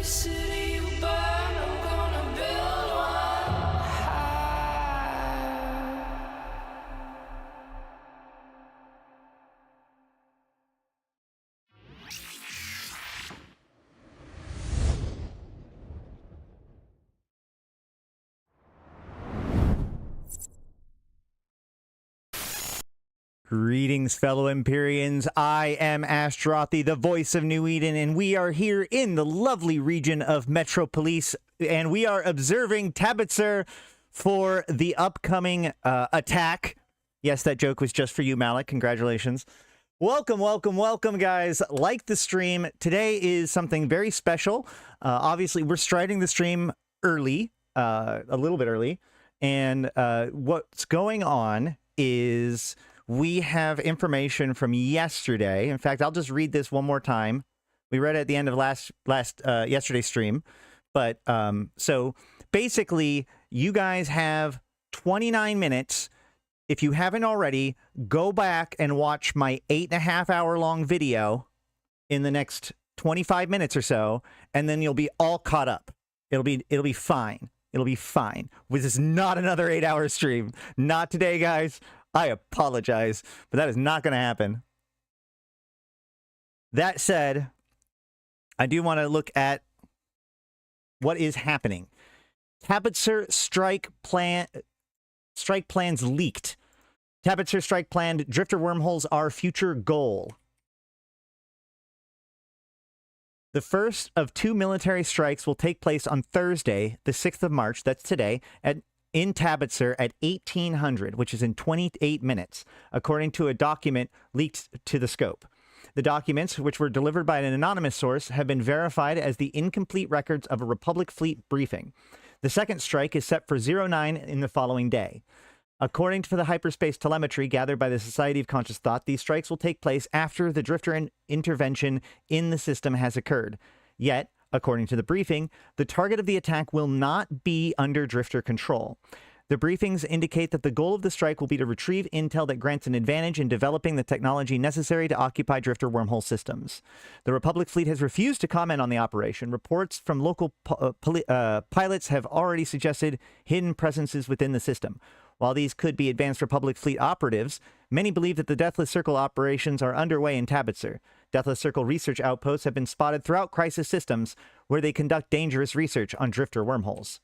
city you burn, I'm gonna build one high. Greetings, fellow Empyreans. I am Ashtarothi, the voice of New Eden, and we are here in the lovely region of Metropolis, and we are observing Tabbetzur for the upcoming attack. Yes, that joke was just for you, Malik. Congratulations. Welcome, welcome, welcome, guys. Like the stream. Today is something very special. Obviously, we're starting the stream early, a little bit early, and what's going on is we have information from yesterday. In fact, I'll just read this one more time. We read it at the end of yesterday's stream. But so basically, you guys have 29 minutes. If you haven't already, go back and watch my 8.5-hour long video in the next 25 minutes or so, and then you'll be all caught up. It'll be fine. It'll be fine. This is not another 8-hour stream. Not today, guys. I apologize, but that is not going to happen. That said, I do want to look at what is happening. Tabbetzur strike plans leaked. Tabbetzur strike planned. Drifter wormholes are future goal. The first of 2 military strikes will take place on Thursday, the 6th of March, that's today, in Tabbetzur at 1800, which is in 28 minutes, according to a document leaked to the scope. The documents, which were delivered by an anonymous source, have been verified as the incomplete records of a Republic fleet briefing. The second strike is set for 09 in the following day. According to the hyperspace telemetry gathered by the Society of Conscious Thought, these strikes will take place after the drifter intervention in the system has occurred. Yet, according to the briefing, the target of the attack will not be under drifter control. The briefings indicate that the goal of the strike will be to retrieve intel that grants an advantage in developing the technology necessary to occupy drifter wormhole systems. The Republic fleet has refused to comment on the operation. Reports from local pilots have already suggested hidden presences within the system. While these could be advanced Republic fleet operatives, many believe that the Deathless Circle operations are underway in Tabbetzur. Deathless Circle research outposts have been spotted throughout Crisis systems, where they conduct dangerous research on drifter wormholes.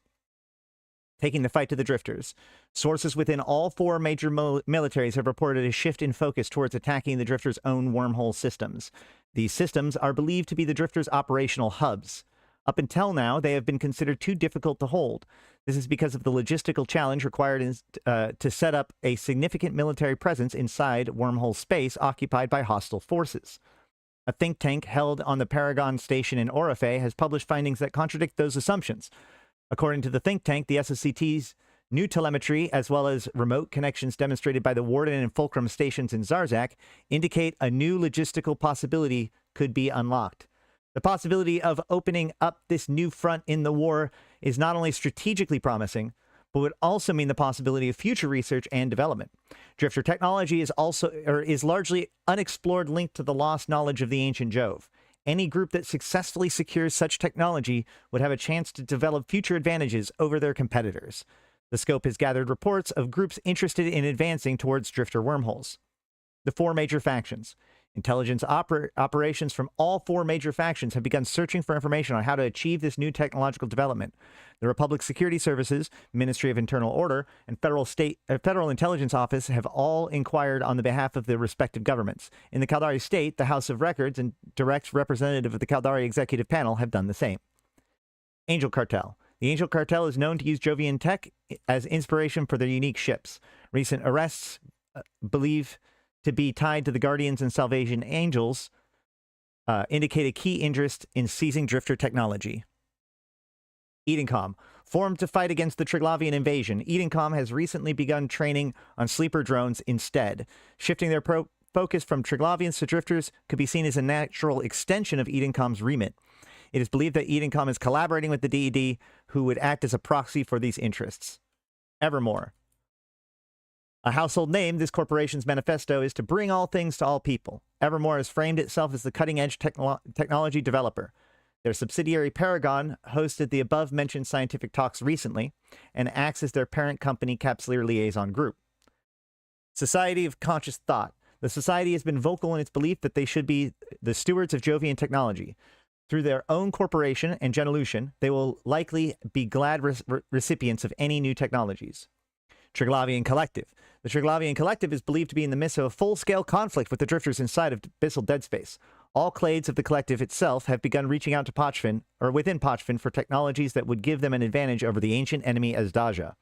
Taking the fight to the drifters. Sources within all 4 major militaries have reported a shift in focus towards attacking the drifters' own wormhole systems. These systems are believed to be the drifters' operational hubs. Up until now, they have been considered too difficult to hold. This is because of the logistical challenge required to set up a significant military presence inside wormhole space occupied by hostile forces. A think tank held on the Paragon station in Orife has published findings that contradict those assumptions. According to the think tank, the SSCT's new telemetry, as well as remote connections demonstrated by the Warden and Fulcrum stations in Zarzak, indicate a new logistical possibility could be unlocked. The possibility of opening up this new front in the war is not only strategically promising, but would also mean the possibility of future research and development. Drifter technology is largely unexplored, linked to the lost knowledge of the ancient Jove. Any group that successfully secures such technology would have a chance to develop future advantages over their competitors. The scope has gathered reports of groups interested in advancing towards drifter wormholes. The 4 major factions. Intelligence operations from all 4 major factions have begun searching for information on how to achieve this new technological development. The Republic Security Services, Ministry of Internal Order, and Federal Intelligence Office have all inquired on the behalf of their respective governments. In the Caldari State, the House of Records and direct representative of the Caldari Executive Panel have done the same. Angel Cartel. The Angel Cartel is known to use Jovian tech as inspiration for their unique ships. Recent arrests believe to be tied to the Guardians and Salvation Angels indicate a key interest in seizing drifter technology. Edencom. Formed to fight against the Triglavian invasion, Edencom has recently begun training on sleeper drones instead. Shifting their focus from Triglavians to drifters could be seen as a natural extension of Edencom's remit. It is believed that Edencom is collaborating with the DED, who would act as a proxy for these interests. Evermore. A household name, this corporation's manifesto is to bring all things to all people. Evermore has framed itself as the cutting-edge technology developer. Their subsidiary Paragon hosted the above-mentioned scientific talks recently and acts as their parent company Capsuleer Liaison Group. Society of Conscious Thought. The society has been vocal in its belief that they should be the stewards of Jovian technology. Through their own corporation and Genelution, they will likely be glad recipients of any new technologies. Triglavian Collective. The Triglavian Collective is believed to be in the midst of a full-scale conflict with the drifters inside of Abyssal Dead Space. All clades of the collective itself have begun reaching out to Pochfin, or within Pochfin, for technologies that would give them an advantage over the ancient enemy Azdaja.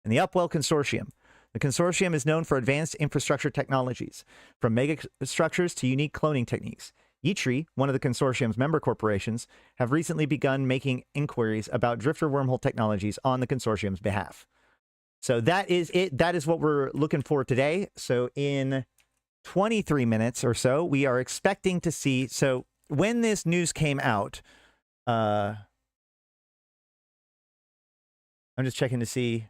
And the Upwell Consortium. The consortium is known for advanced infrastructure technologies, from megastructures to unique cloning techniques. Yitri, one of the consortium's member corporations, have recently begun making inquiries about drifter wormhole technologies on the consortium's behalf. So that is it. That is what we're looking for today. So in 23 minutes or so, we are expecting to see. So when this news came out, I'm just checking to see.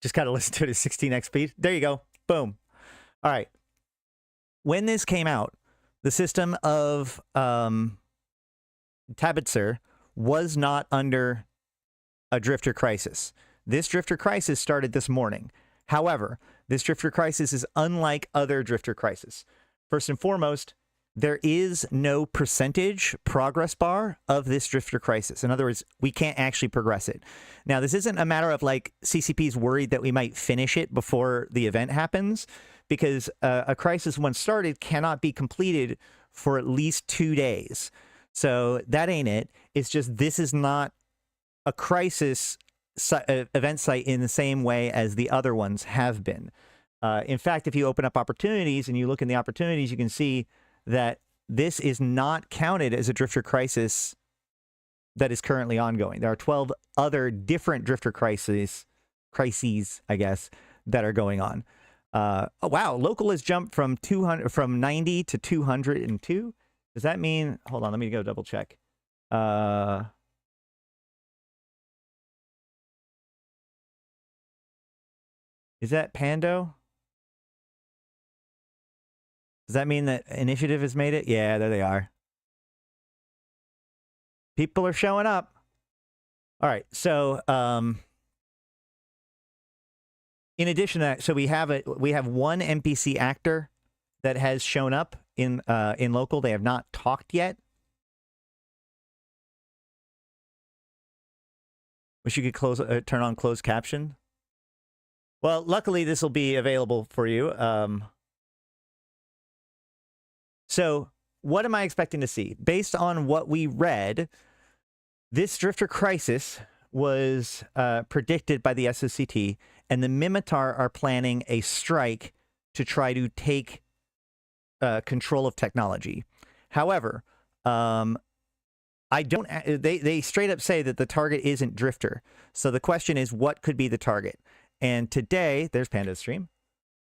Just got to listen to it at 16x speed. There you go. Boom. All right. When this came out, the system of Tabbetzur was not under a drifter crisis. This drifter crisis started this morning. However, this drifter crisis is unlike other drifter crises. First and foremost, there is no percentage progress bar of this drifter crisis. In other words, we can't actually progress it. Now, this isn't a matter of like CCP's worried that we might finish it before the event happens, because a crisis once started cannot be completed for at least 2 days. So that ain't it. It's just this is not a crisis event site in the same way as the other ones have been. In fact, if you open up opportunities and you look in the opportunities, you can see that this is not counted as a drifter crisis that is currently ongoing. There are 12 other different drifter crises, I guess, that are going on. Oh, wow, local has jumped from 90 to 202. Does that mean? Hold on, let me go double check. Is that Pando? Does that mean that Initiative has made it? Yeah, there they are. People are showing up. All right, so in addition to that, so we have one NPC actor that has shown up in local. They have not talked yet. Wish you could turn on closed caption. Well, luckily this will be available for you. So what am I expecting to see? Based on what we read, this drifter crisis was predicted by the SOCT, and the Mimitar are planning a strike to try to take control of technology. However, they straight up say that the target isn't drifter. So the question is, what could be the target? And today, there's Panda's stream.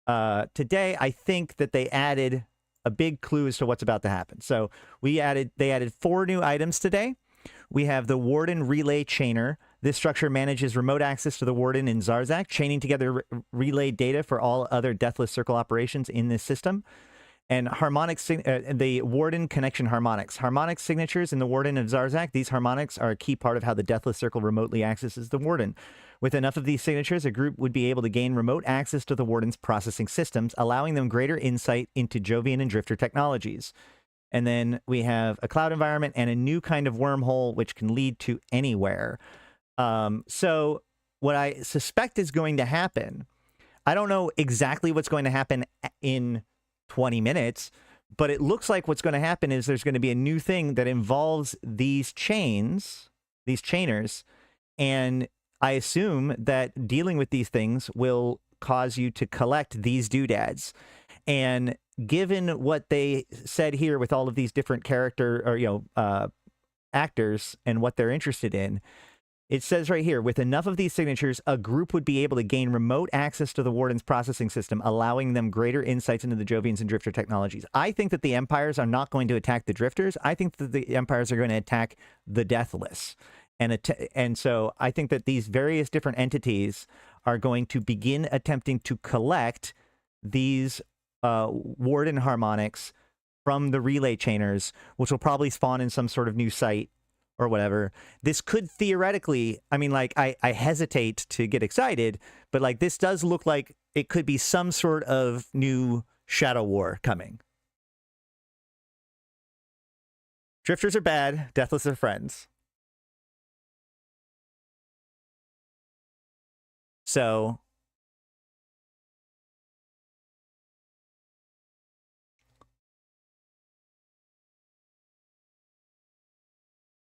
Today, I think that they added a big clue as to what's about to happen. So they added 4 new items today. We have the Warden Relay Chainer. This structure manages remote access to the Warden in Zarzak, chaining together relay data for all other Deathless Circle operations in this system. And the Warden Connection Harmonics. Harmonics signatures in the Warden of Zarzak. These harmonics are a key part of how the Deathless Circle remotely accesses the Warden. With enough of these signatures, a group would be able to gain remote access to the Warden's processing systems, allowing them greater insight into Jovian and Drifter technologies. And then we have a cloud environment and a new kind of wormhole, which can lead to anywhere. So what I suspect is going to happen, I don't know exactly what's going to happen in 20 minutes, but it looks like what's going to happen is there's going to be a new thing that involves these chainers, and I assume that dealing with these things will cause you to collect these doodads. And given what they said here with all of these different actors and what they're interested in, it says right here, with enough of these signatures, a group would be able to gain remote access to the Warden's processing system, allowing them greater insights into the Jovians and Drifter technologies. I think that the Empires are not going to attack the Drifters. I think that the Empires are going to attack the Deathless. And so I think that these various different entities are going to begin attempting to collect these Warden harmonics from the relay chainers, which will probably spawn in some sort of new site or whatever. This could theoretically, I mean, like, I hesitate to get excited, but like this does look like it could be some sort of new Shadow War coming. Drifters are bad, Deathless are friends. So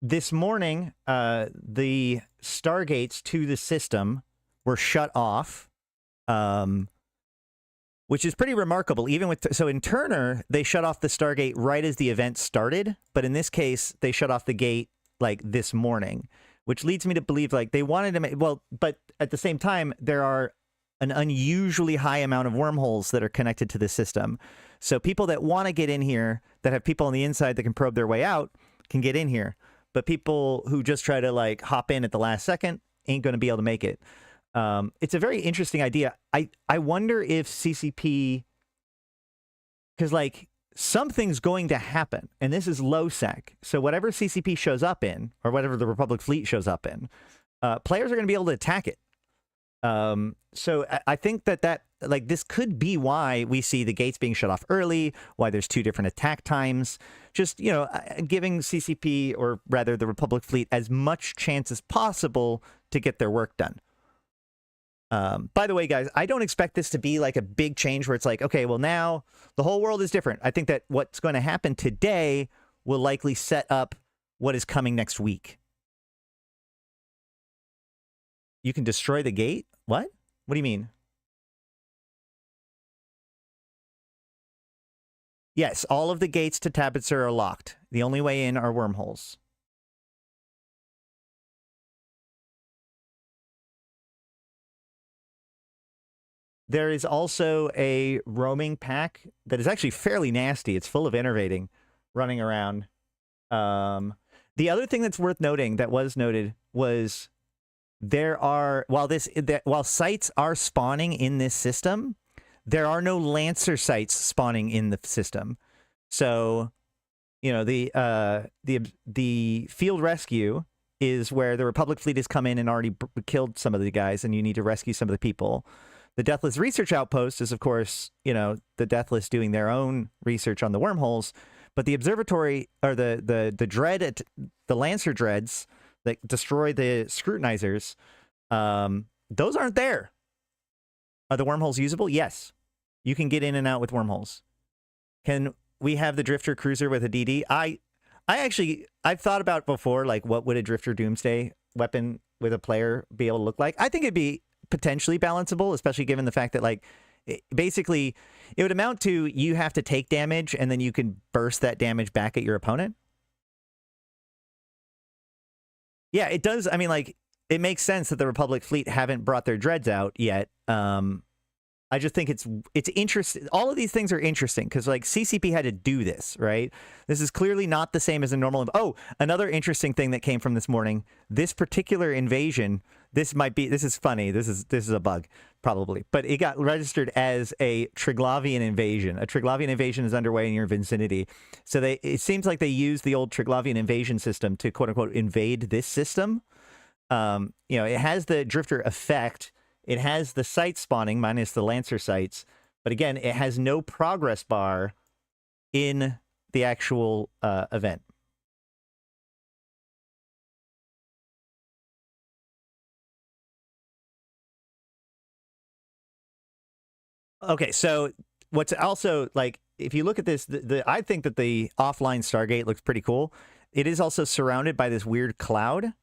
this morning, the stargates to the system were shut off, which is pretty remarkable. Even with so in Turner, they shut off the stargate right as the event started, but in this case, they shut off the gate like this morning, which leads me to believe like they wanted to make but at the same time, there are an unusually high amount of wormholes that are connected to the system. So people that want to get in here, that have people on the inside that can probe their way out, can get in here. But people who just try to like hop in at the last second ain't going to be able to make it. It's a very interesting idea. I wonder if CCP, because like something's going to happen, and this is low sec. So whatever CCP shows up in, or whatever the Republic fleet shows up in, players are going to be able to attack it. So I think that like this could be why we see the gates being shut off early, why there's 2 different attack times, just, you know, giving CCP, or rather the Republic fleet, as much chance as possible to get their work done. By the way, guys, I don't expect this to be like a big change where it's like, okay, well, now the whole world is different. I think that what's going to happen today will likely set up what is coming next week. You can destroy the gate? What? What do you mean? Yes, all of the gates to Tabbetzur are locked. The only way in are wormholes. There is also a roaming pack that is actually fairly nasty. It's full of innervating running around. The other thing that's worth noting that was noted was there are, while sites are spawning in this system, there are no Lancer sites spawning in the system. So, you know, the field rescue is where the Republic fleet has come in and already killed some of the guys, and you need to rescue some of the people. The Deathless Research Outpost is, of course, you know, the Deathless doing their own research on the wormholes. But the observatory, or the dread, the Lancer dreads that destroy the scrutinizers, those aren't there. Are the wormholes usable? Yes. You can get in and out with wormholes. Can we have the Drifter Cruiser with a DD? I've thought about before, like, what would a Drifter Doomsday weapon with a player be able to look like? I think it'd be potentially balanceable, especially given the fact that, like, basically it would amount to you have to take damage and then you can burst that damage back at your opponent. Yeah, it does. I mean, like, it makes sense that the Republic fleet haven't brought their dreads out yet. I just think it's interesting. All of these things are interesting because, like, CCP had to do this, right? This is clearly not the same as a normal. Oh, another interesting thing that came from this morning. This particular invasion. This is funny. This is a bug, probably. But it got registered as a Triglavian invasion. A Triglavian invasion is underway in your vicinity. So it seems like they used the old Triglavian invasion system to, quote unquote, invade this system. You know, it has the Drifter effect. It has the site spawning minus the Lancer sites. But again, it has no progress bar in the actual event. Okay, so what's also, like, if you look at this, I think that the offline Stargate looks pretty cool. It is also surrounded by this weird cloud,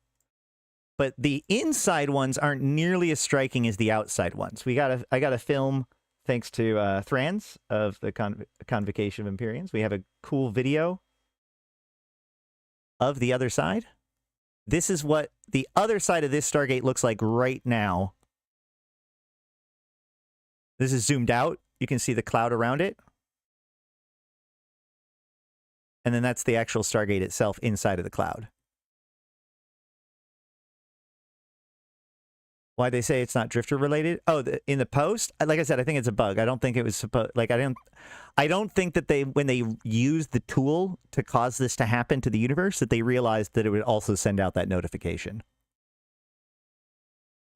but the inside ones aren't nearly as striking as the outside ones. I got a film, thanks to Thrans of the Convocation of Empyreans. We have a cool video of the other side. This is what the other side of this Stargate looks like right now. This is zoomed out. You can see the cloud around it. And then that's the actual Stargate itself inside of the cloud. Why they say it's not drifter related? Oh, in the post, like I said, I think it's a bug. I don't think it was supposed. Like I don't think that when they used the tool to cause this to happen to the universe, that they realized that it would also send out that notification.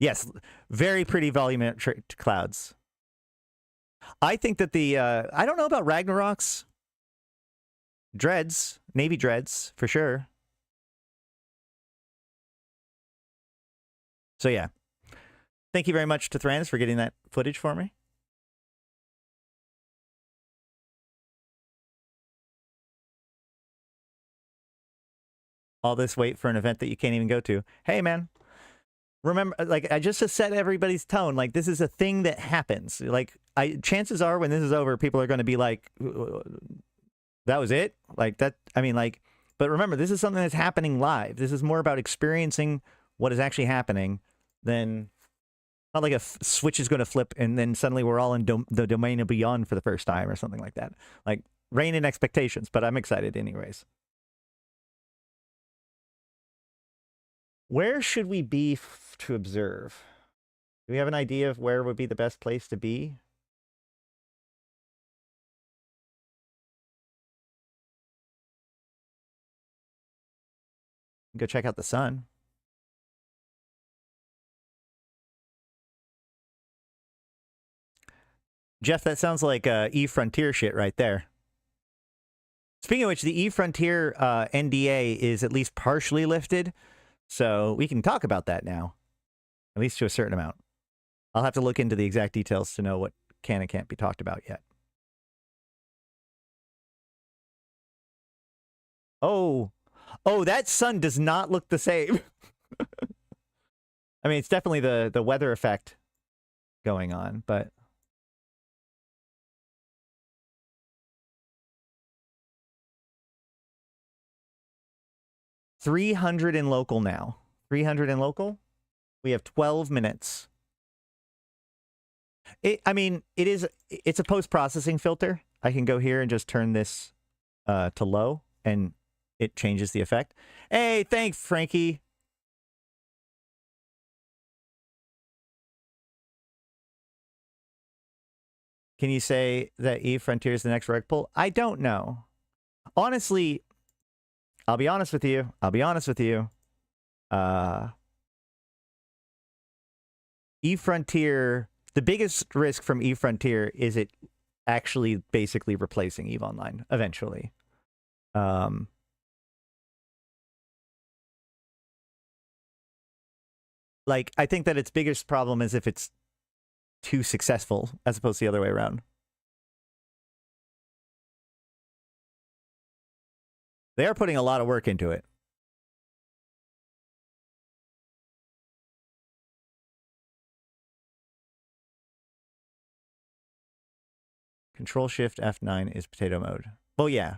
Yes, very pretty volumetric clouds. I think that I don't know about Ragnarok's dreads, navy dreads for sure. So yeah. Thank you very much to Thranis for getting that footage for me. All this wait for an event that you can't even go to. Hey, man. Remember, like, I just to set everybody's tone, like, this is a thing that happens. Like, chances are when this is over, people are going to be like, that was it? Like, that, I mean, like, but remember, this is something that's happening live. This is more about experiencing what is actually happening than... Not like a switch is going to flip and then suddenly we're all in the domain of beyond for the first time or something like that. Like, rein in expectations, but I'm excited anyways. Where should we be to observe? Do we have an idea of where would be the best place to be? Go check out the sun. Jeff, that sounds like E-Frontier shit right there. Speaking of which, the E-Frontier NDA is at least partially lifted, so we can talk about that now, at least to a certain amount. I'll have to look into the exact details to know what can and can't be talked about yet. Oh, that sun does not look the same. I mean, it's definitely the weather effect going on, but... 300 in local now. 300 in local. We have 12 minutes. I mean, it's a post-processing filter. I can go here and just turn this to low, and it changes the effect. Hey, thanks, Frankie. Can you say that E-Frontier is the next rug pull? I don't know. Honestly, I'll be honest with you. E-Frontier, the biggest risk from E-Frontier is it actually basically replacing EVE Online eventually. Like, I think that its biggest problem is if it's too successful as opposed to the other way around. They are putting a lot of work into it. Control-Shift F9 is potato mode. Oh, yeah.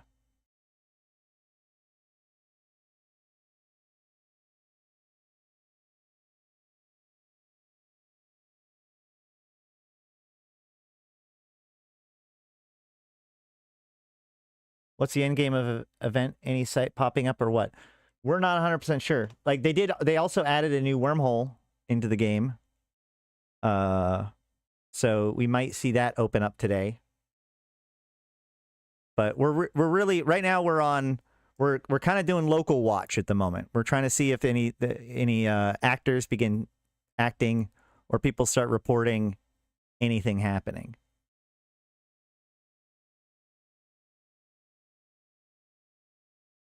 What's the end game of event? Any site popping up or what? We're not 100% sure. Like, they also added a new wormhole into the game. So we might see that open up today. But we're really right now we're kind of doing local watch at the moment. We're trying to see if any actors begin acting or people start reporting anything happening.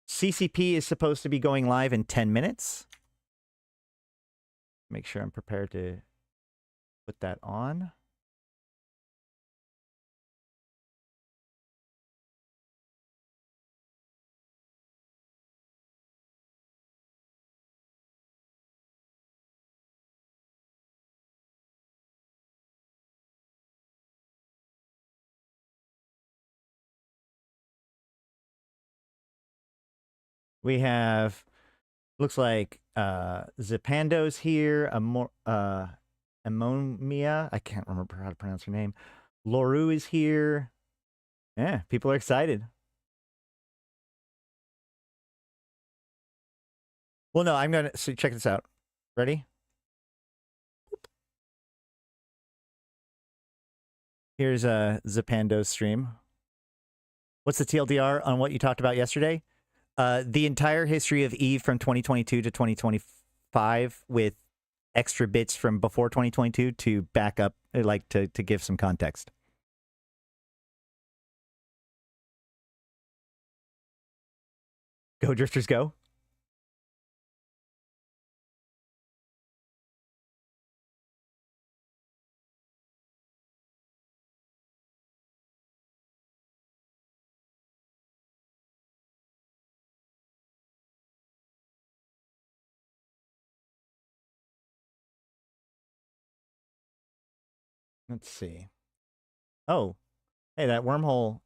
CCP is supposed to be going live in 10 minutes. Make sure I'm prepared to put that on. We have, looks like Zipando's here, Ammonia, I can't remember how to pronounce her name. Loru is here. Yeah, people are excited. Well, no, I'm going to, so check this out. Ready? Here's a Zapando stream. What's the TLDR on what you talked about yesterday? The entire history of Eve from 2022 to 2025 with extra bits from before 2022 to back up, like to give some context. Go Drifters go. Let's see. Oh, hey, that wormhole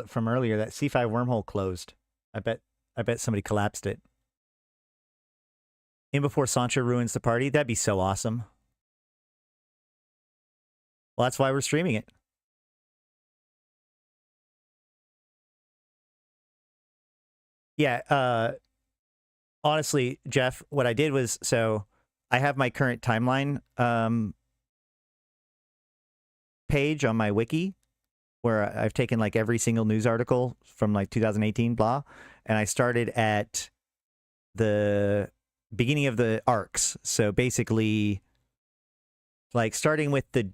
from earlier, that C5 wormhole closed. I bet somebody collapsed it. In before Sancho ruins the party. That'd be so awesome. Well, that's why we're streaming it. Yeah, honestly, Jeff, what I did was, so I have my current timeline page on my wiki where I've taken like every single news article from like 2018, blah, and I started at the beginning of the arcs. So basically, like starting with the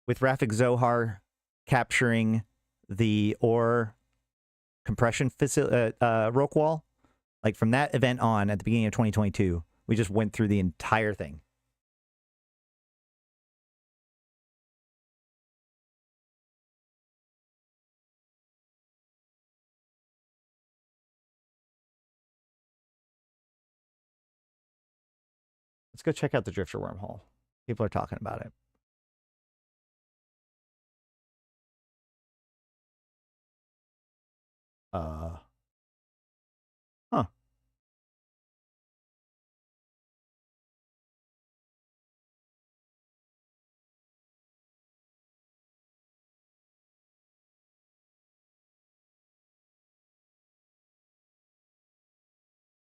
with Rafik Zohar capturing the ore compression rock wall, like from that event on at the beginning of 2022, we just went through the entire thing. Let's go check out the Drifter wormhole. People are talking about it. Huh.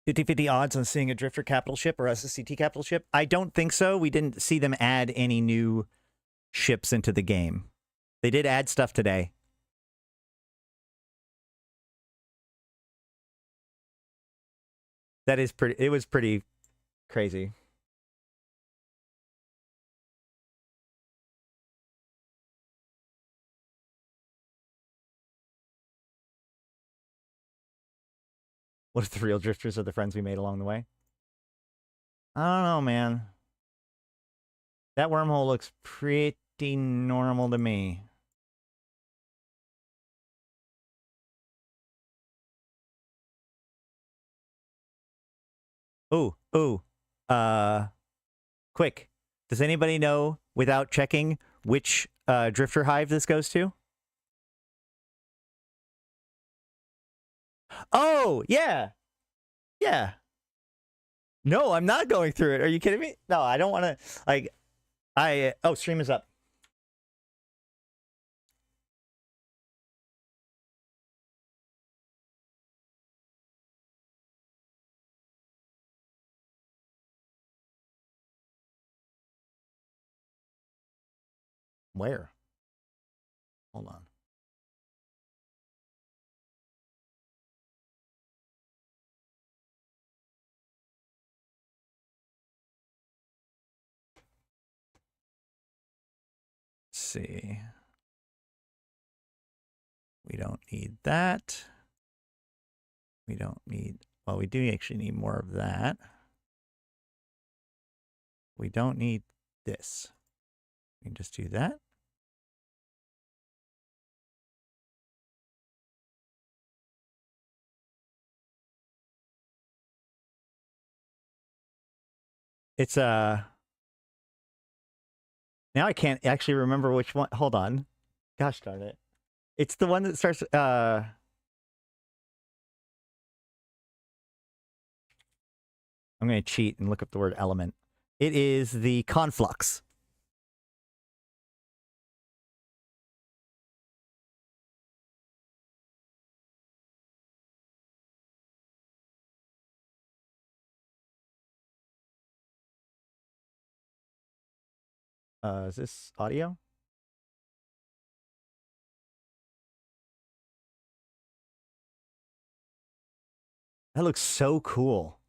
Fifty-50 odds on seeing a Drifter capital ship or SSCT capital ship? I don't think so. We didn't see them add any new ships into the game. They did add stuff today. That is pretty, it was pretty crazy. What if the real drifters are the friends we made along the way? I don't know, man. That wormhole looks pretty normal to me. Ooh. Quick. Does anybody know, without checking, which drifter hive this goes to? Oh, yeah. Yeah. No, I'm not going through it. Are you kidding me? No, I don't want to, like, oh, stream is up. Where? Hold on. Let's see. We don't need that. We don't need, well, we do actually need more of that. We don't need this. We can just do that. It's now I can't actually remember which one. Hold on. Gosh darn it. It's the one that starts I'm going to cheat and look up the word element. It is the conflux. Is this audio? That looks so cool.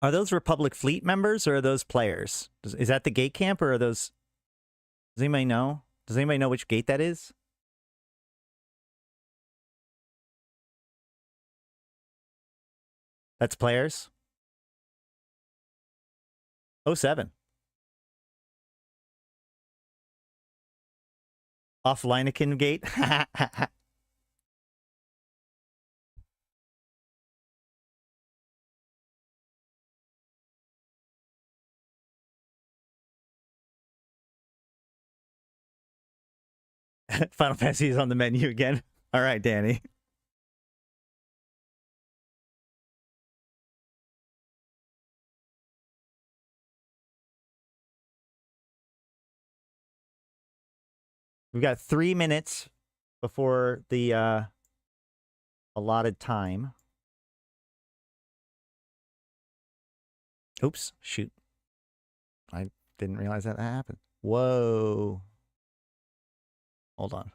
Are those Republic Fleet members or are those players? Is that the gate camp or are those... Does anybody know? Does anybody know which gate that is? That's players? 07. Off Leineken gate? Final Fantasy is on the menu again. All right, Danny. We've got 3 minutes before the allotted time. Oops, shoot. I didn't realize that happened. Whoa. Hold on.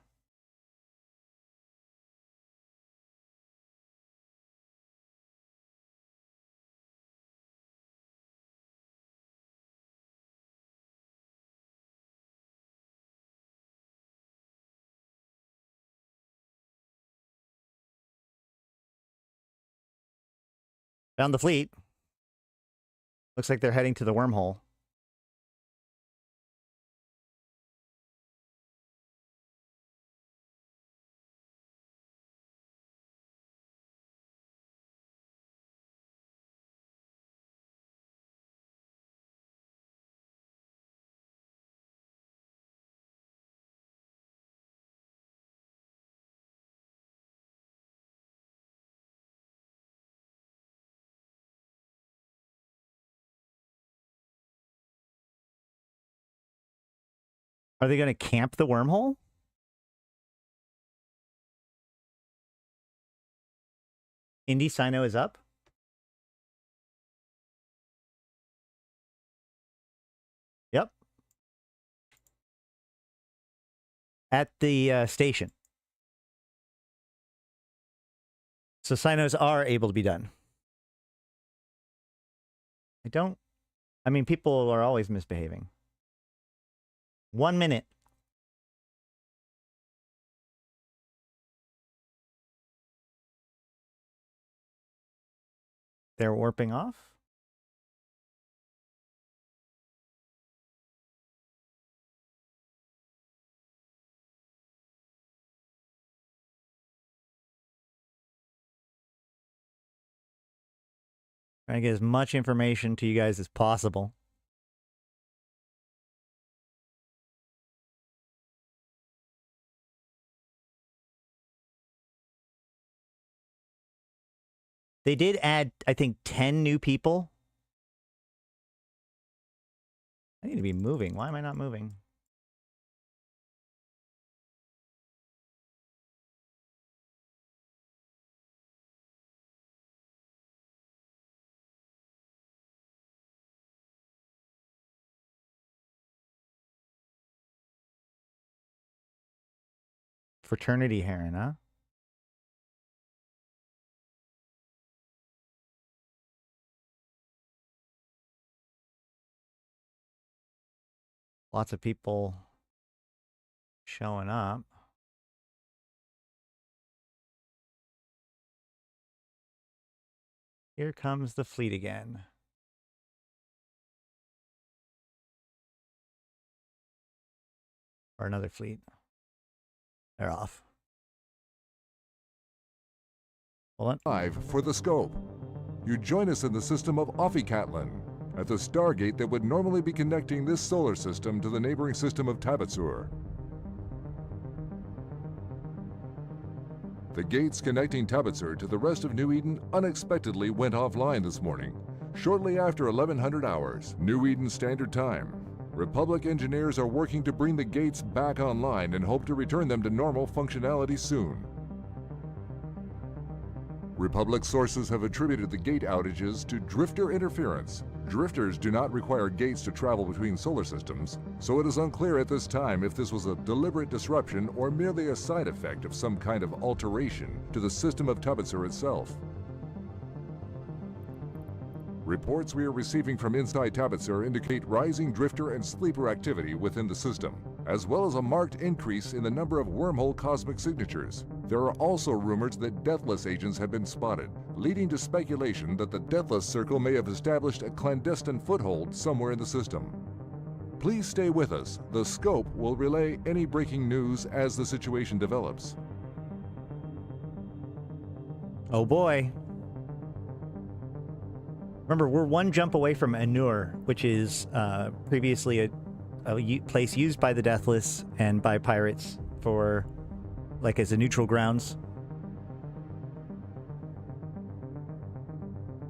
Found the fleet. Looks like they're heading to the wormhole. Are they going to camp the wormhole? Indy Sino is up. Yep. At the station. So Sinos are able to be done. I mean, people are always misbehaving. 1 minute. They're warping off. Trying to get as much information to you guys as possible. They did add, I think, 10 new people. I need to be moving. Why am I not moving? Fraternity Heron, huh? Lots of people showing up. Here comes the fleet again. Or another fleet. They're off. Hold on. 5 for the scope. You join us in the system of Offikatlin, at the stargate that would normally be connecting this solar system to the neighboring system of Tabbetzur. The gates connecting Tabbetzur to the rest of New Eden unexpectedly went offline this morning, shortly after 1100 hours, New Eden Standard Time. Republic engineers are working to bring the gates back online and hope to return them to normal functionality soon. Republic sources have attributed the gate outages to drifter interference. Drifters do not require gates to travel between solar systems, so it is unclear at this time if this was a deliberate disruption or merely a side effect of some kind of alteration to the system of Tabbetzur itself. Reports we are receiving from inside Tabbetzur indicate rising drifter and sleeper activity within the system, as well as a marked increase in the number of wormhole cosmic signatures. There are also rumors that Deathless agents have been spotted, leading to speculation that the Deathless Circle may have established a clandestine foothold somewhere in the system. Please stay with us. The Scope will relay any breaking news as the situation develops. Oh boy. Remember, we're one jump away from Anur, which is previously a place used by the Deathless and by pirates for, like, as a neutral grounds.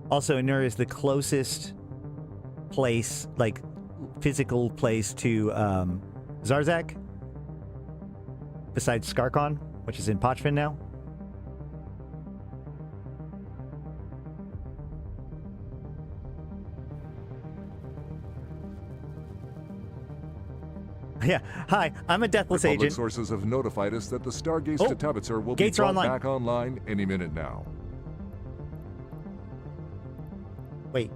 Also, Anur is the closest place, like, physical place to Zarzak, besides Skarkon, which is in Pochvin now. Yeah, hi, I'm a Deathless Republic agent. sources have notified us that the stargates to Tabbetzur will be gates are brought online. back online any minute now. Wait.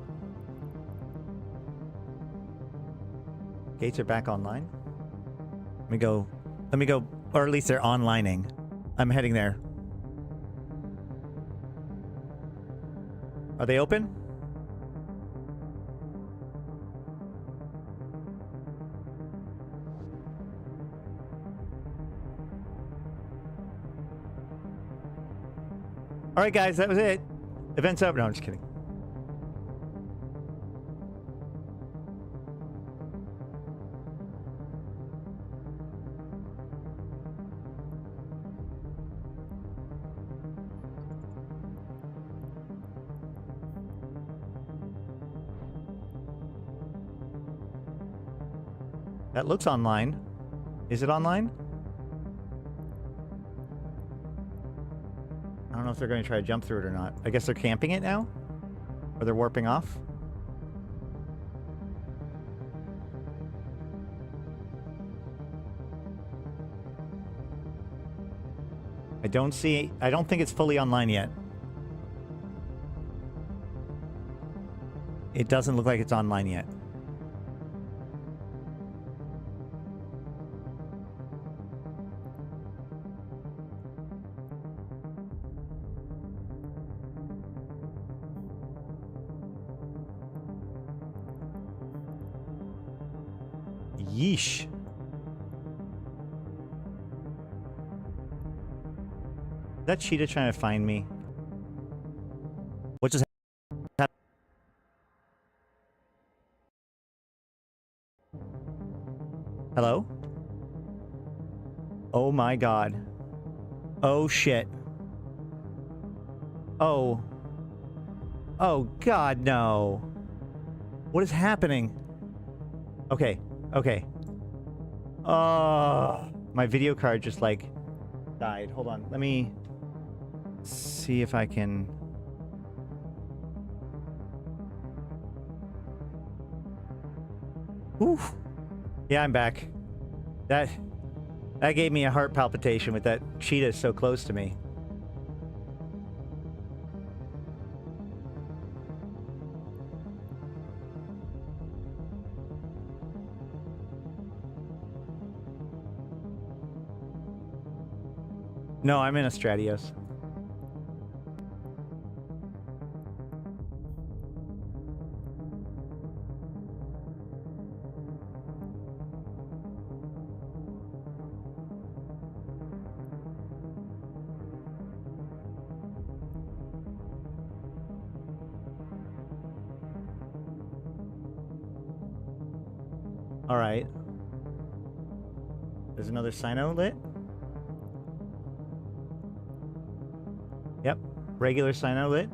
Gates are back online? Let me go, or at least they're onlining. I'm heading there. Are they open? All right, guys, that was it. Event's over. No, I'm just kidding. That looks online. Is it online? I don't know if they're going to try to jump through it or not. I guess they're camping it now? Or they're warping off? I don't think it's fully online yet. It doesn't look like it's online yet. Yeesh. Is that cheetah trying to find me? What just happened? Hello? Oh my god. Oh shit. Oh. Oh god, no. What is happening? Okay. Okay. Oh, my video card just, like, died. Hold on. Let me see if I can... Oof. Yeah, I'm back. That gave me a heart palpitation with that cheetah so close to me. No, I'm in a Stratios. All right. There's another Sino lit. Yep, regular Sino lit.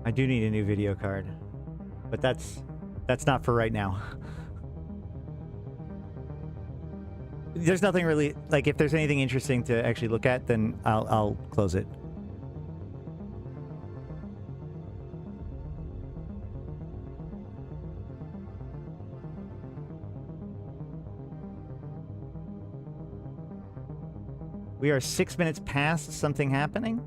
I do need a new video card, but that's not for right now. There's nothing really, like, if there's anything interesting to actually look at, then I'll close it. We are 6 minutes past something happening.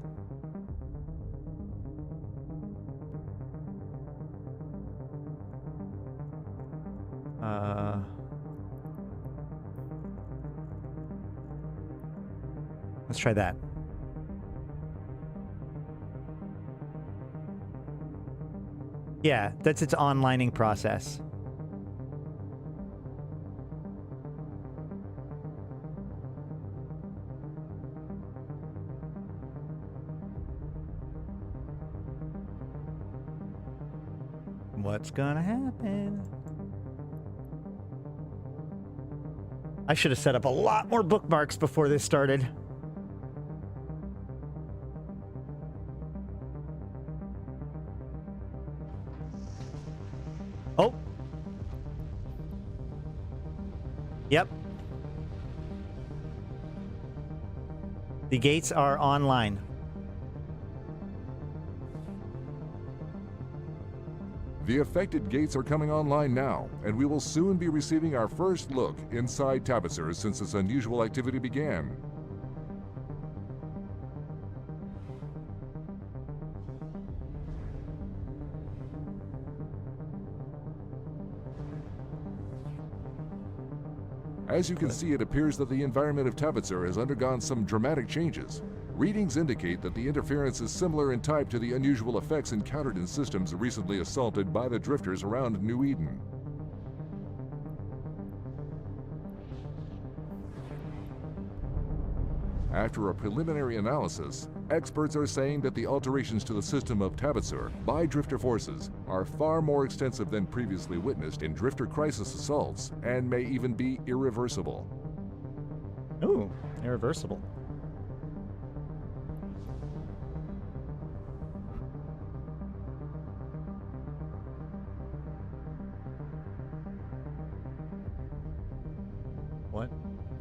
Let's try that. Yeah, that's its onlining process. What's gonna happen? I should have set up a lot more bookmarks before this started. Oh. Yep. The gates are online. The affected gates are coming online now, and we will soon be receiving our first look inside Tabbetzur since this unusual activity began. As you can see, it appears that the environment of Tabbetzur has undergone some dramatic changes. Readings indicate that the interference is similar in type to the unusual effects encountered in systems recently assaulted by the drifters around New Eden. After a preliminary analysis, experts are saying that the alterations to the system of Tabbetzur by drifter forces are far more extensive than previously witnessed in drifter crisis assaults and may even be irreversible. Ooh, irreversible. What?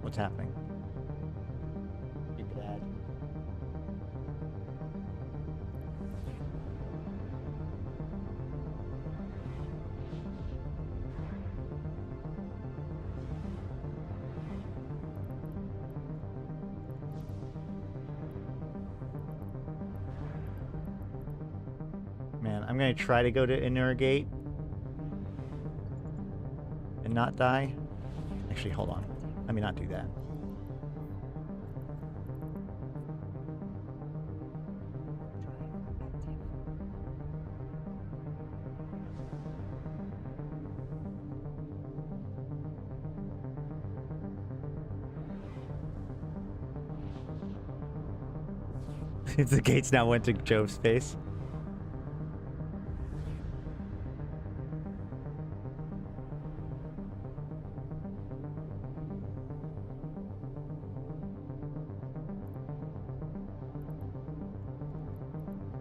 What's happening? Stupid ad. Man, I'm gonna try to go to Inurgate and not die. Actually, hold on. Let me not do that. The gates now went to Jove's face.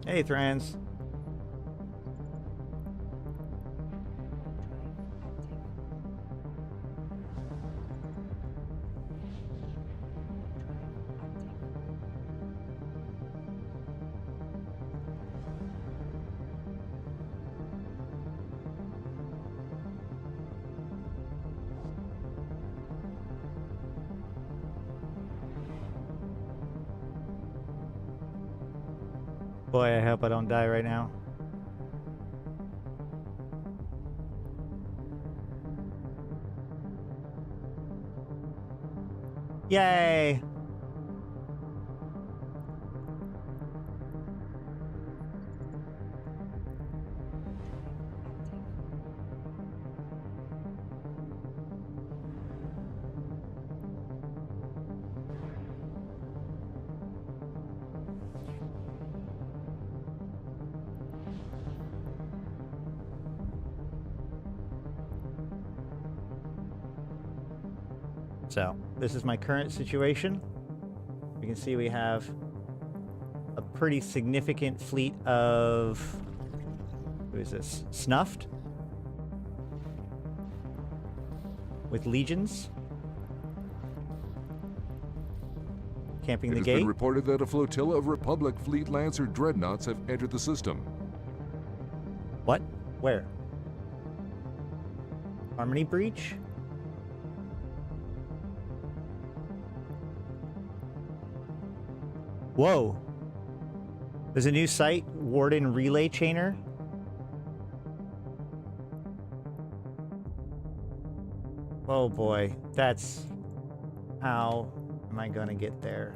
Hey, Thrans. Boy, I hope I don't die right now. Yay! So, this is my current situation. You can see we have a pretty significant fleet of... Who is this? Snuffed? With legions. Camping the It has gate. been reported that a flotilla of Republic Fleet Lancer dreadnoughts have entered the system. What? Where? Harmony breach? Whoa. There's a new site, Warden Relay Chainer. Oh boy, that's... How am I gonna get there?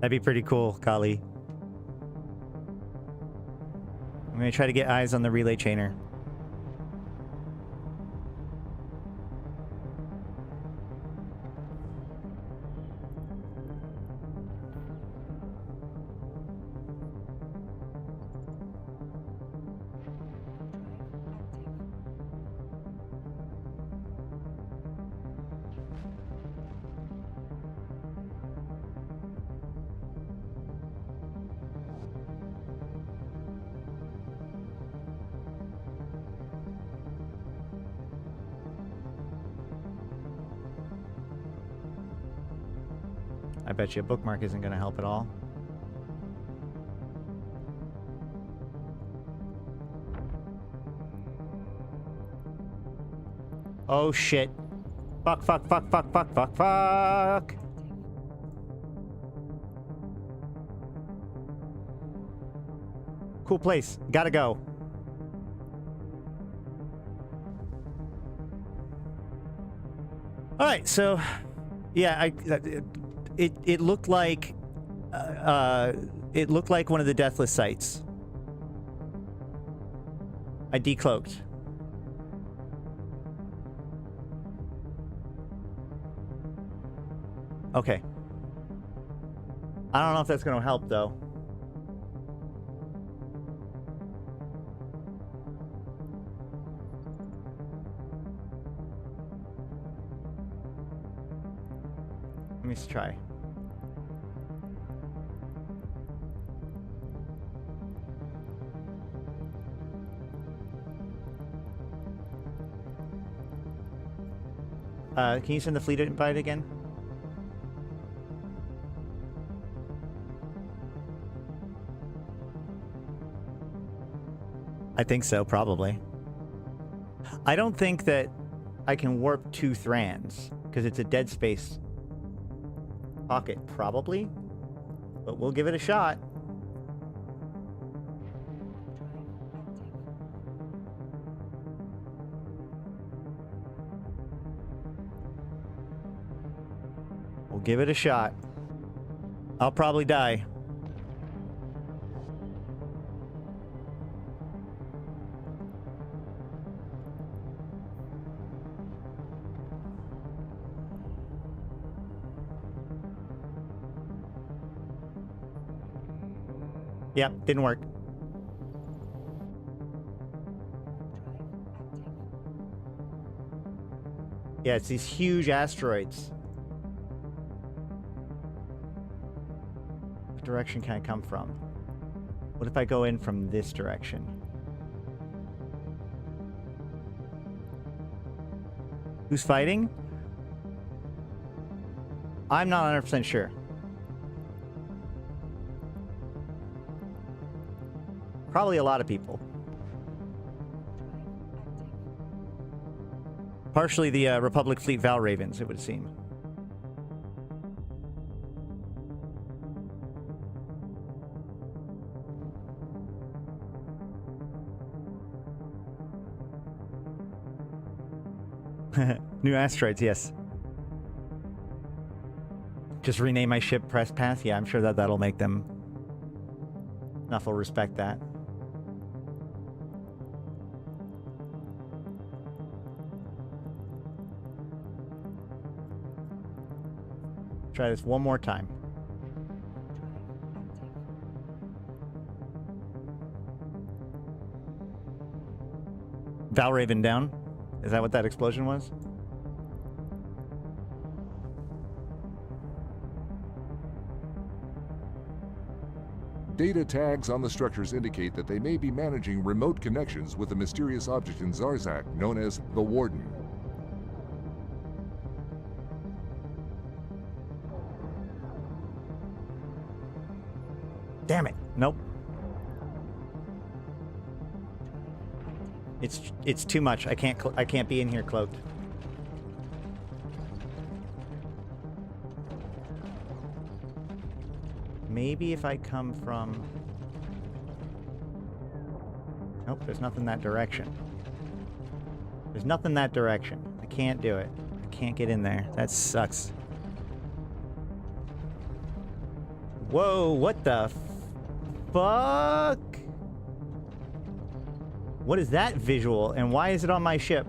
That'd be pretty cool, Kali. I'm gonna try to get eyes on the relay chainer. I bet you a bookmark isn't going to help at all. Oh shit. Fuck, fuck, fuck, fuck, fuck, fuck, fuck. Cool place. Gotta go. Alright, so... Yeah, it looked like one of the deathless sites. I decloaked. Okay. I don't know if that's going to help though. Let me try. Can you send the fleet invite again? I think so, probably. I don't think that I can warp 2 Thrans, because it's a dead space pocket, probably. But we'll give it a shot. We'll give it a shot. I'll probably die. Yep, didn't work. Yeah, it's these huge asteroids. What direction can I come from? What if I go in from this direction? Who's fighting? I'm not 100% sure. Probably a lot of people. Partially the Republic Fleet Val Ravens, it would seem. New asteroids, yes. Just rename my ship Press Pass? Yeah, I'm sure that that'll make them... Enough will respect that. Try this one more time. Valraven down. Is that what that explosion was? Data tags on the structures indicate that they may be managing remote connections with the mysterious object in Zarzak known as the Warden. Damn it. Nope. It's too much. I can't be in here cloaked. Maybe if I come from... Nope, there's nothing that direction. There's nothing that direction. I can't do it. I can't get in there. That sucks. Whoa, what the fuck? What is that visual, and why is it on my ship?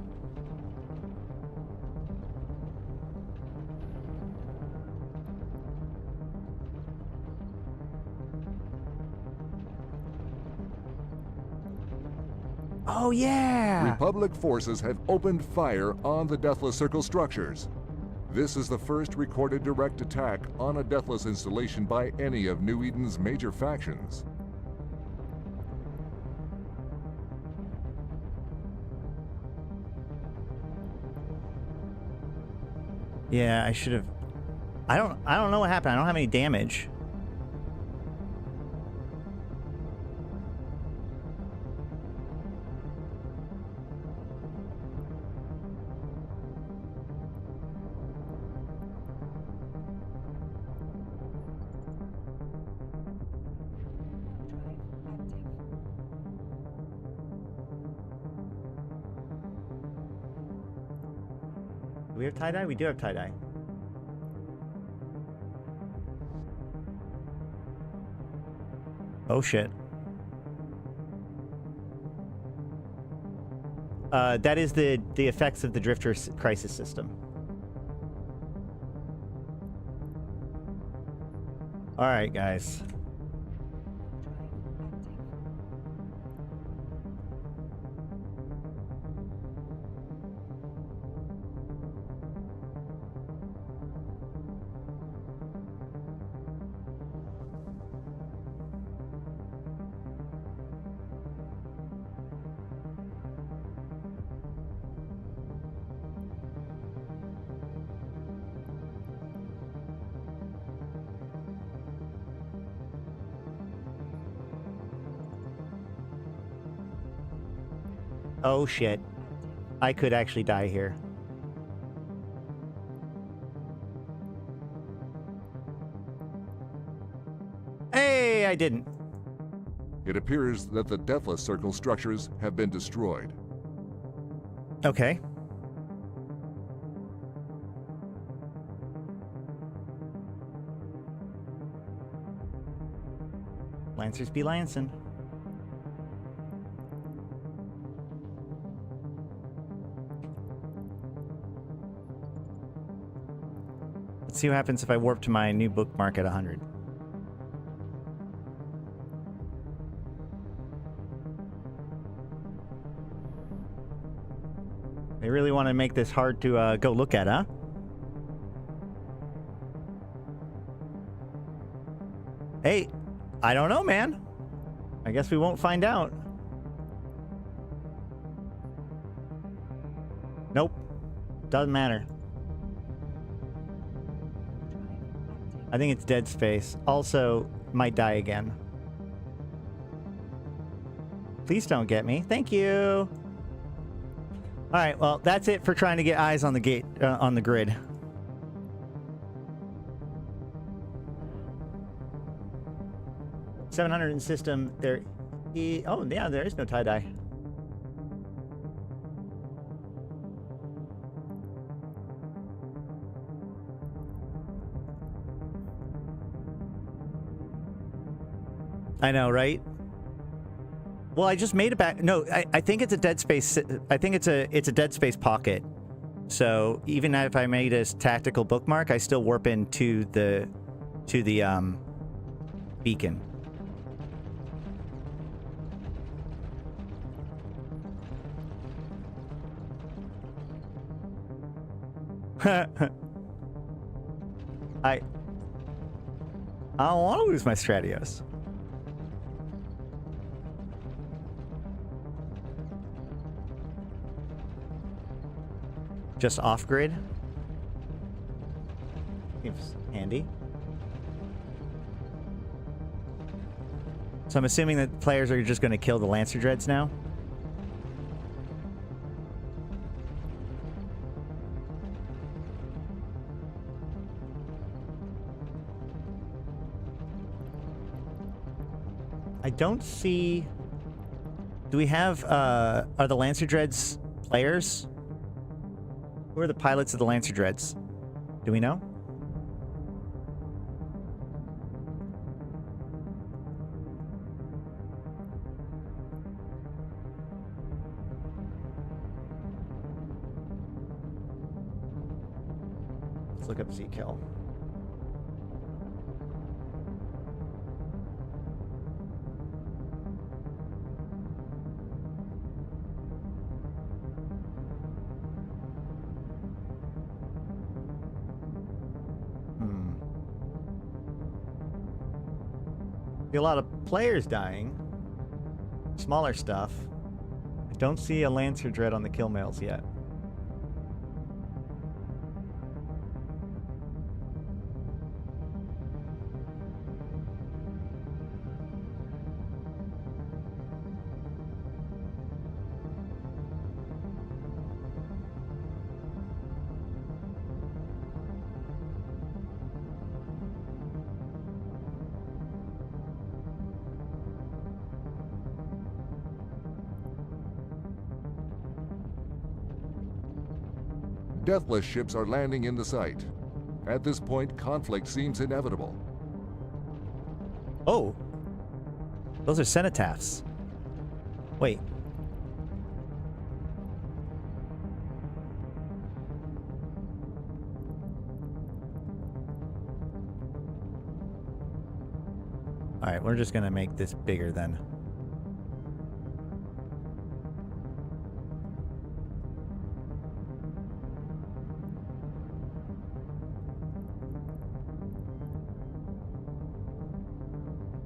Oh, yeah! Republic forces have opened fire on the Deathless Circle structures. This is the first recorded direct attack on a Deathless installation by any of New Eden's major factions. Yeah, I should have... I don't know what happened. I don't have any damage. Do we have tie-dye? We do have tie-dye. Oh shit. That is the effects of the Drifter crisis system. Alright, guys. Oh shit. I could actually die here. Hey, I didn't. It appears that the Deathless Circle structures have been destroyed. Okay. Lancers be lancing. Let's see what happens if I warp to my new bookmark at 100. They really want to make this hard to go look at, huh? Hey, I don't know, man. I guess we won't find out. Nope. Doesn't matter. I think it's dead space. Also, might die again. Please don't get me. Thank you. All right, well, that's it for trying to get eyes on the gate, on the grid. $700 in system. Oh, yeah, there is no tie-dye. I know, right? Well, I just made it back. No, I think it's a dead space. I think it's a dead space pocket. So even if I made a tactical bookmark, I still warp into the beacon. I don't want to lose my Stratios. Just off grid. Seems handy. So I'm assuming that players are just going to kill the Lancer Dreads now. I don't see... Do we have, are the Lancer Dreads players? Who are the pilots of the Lancer Dreads? Do we know? Let's look up Z-Kill. A lot of players dying. Smaller stuff. I don't see a Lancer Dread on the kill mails yet. Deathless ships are landing in the site. At this point, conflict seems inevitable. Oh. Those are cenotaphs. Wait. Alright, we're just gonna make this bigger then.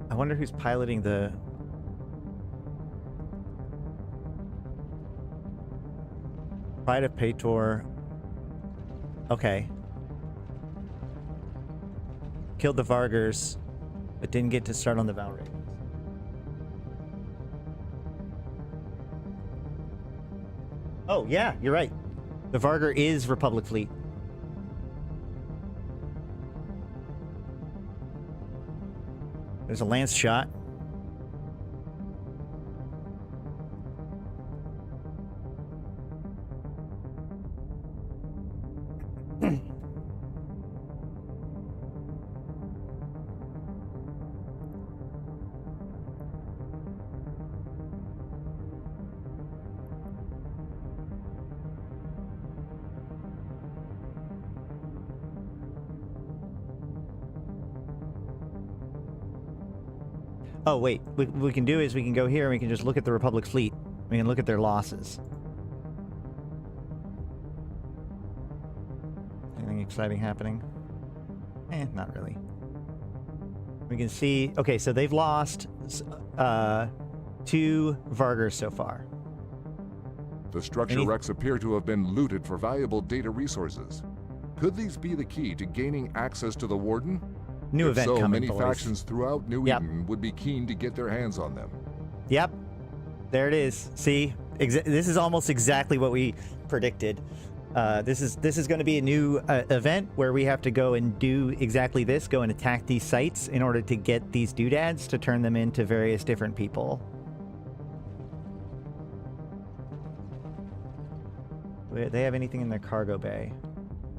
I wonder who's piloting the... Pride of Pator. Okay. Killed the Vargers, but didn't get to start on the Valray. Oh, yeah, you're right. The Vargar is Republic Fleet. There's a lance shot. Oh, wait. What we can do is we can go here and we can just look at the Republic fleet. We can look at their losses. Anything exciting happening? Not really. We can see... Okay, so they've lost 2 Vargars so far. The structure wrecks appear to have been looted for valuable data resources. Could these be the key to gaining access to the Warden? New event coming, many boys. factions throughout New Eden would be keen to get their hands on them. Yep. There it is. See? This is almost exactly what we predicted. This is going to be a new event where we have to go and do exactly this, go and attack these sites in order to get these doodads to turn them into various different people. Do they have anything in their cargo bay?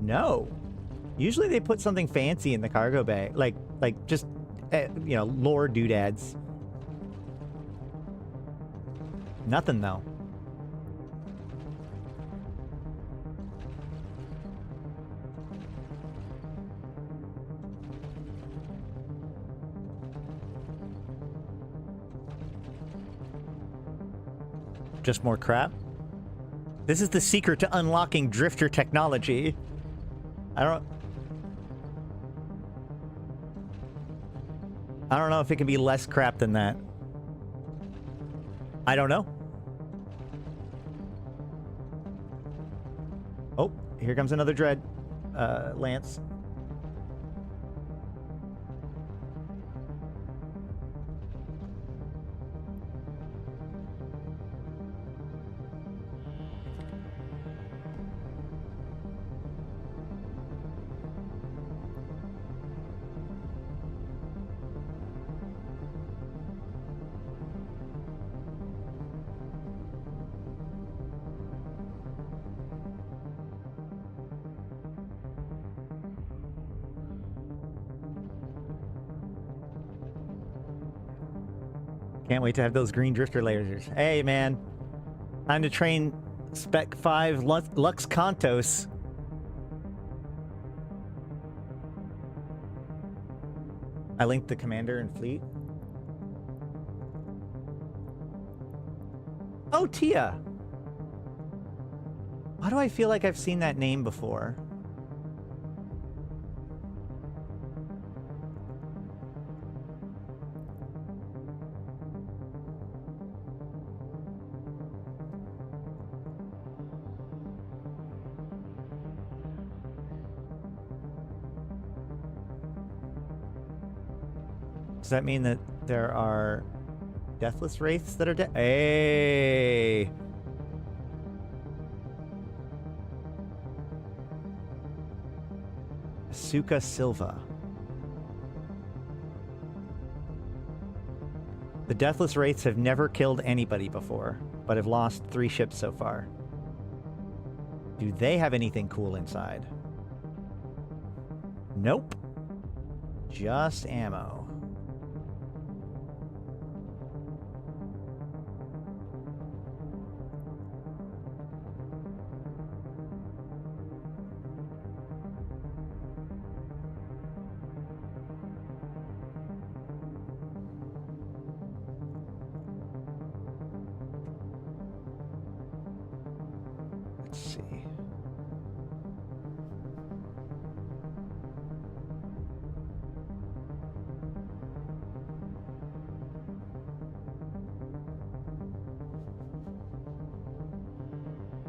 No. Usually they put something fancy in the cargo bay, like just, you know, lore doodads. Nothing though. just more crap. This is the secret to unlocking drifter technology. I don't know if it can be less crap than that. I don't know. Oh, here comes another dread, Lance. Can't wait to have those green drifter lasers. Hey, man. Time to train Spec 5 Lux Kantos. I linked the commander and fleet. Oh, Tia. Why do I feel like I've seen that name before? Does that mean that there are deathless wraiths that are dead? Hey! Suka Silva. The deathless wraiths have never killed anybody before, but have lost 3 ships so far. Do they have anything cool inside? Nope. Just ammo. Let's see.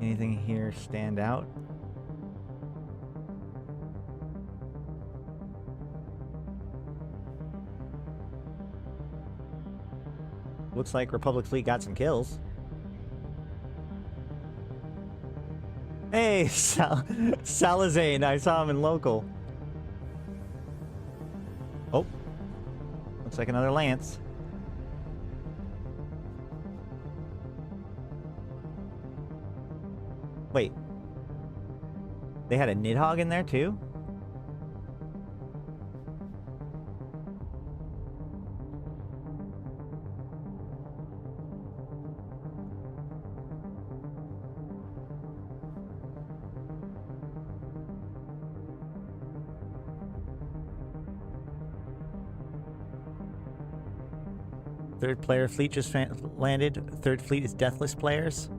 Anything here stand out? Looks like Republic Fleet got some kills. Hey, Salazane, I saw him in local. Oh, looks like another Lance. Wait, they had a Nidhogg in there too? Third player fleet just landed. Third fleet is deathless players.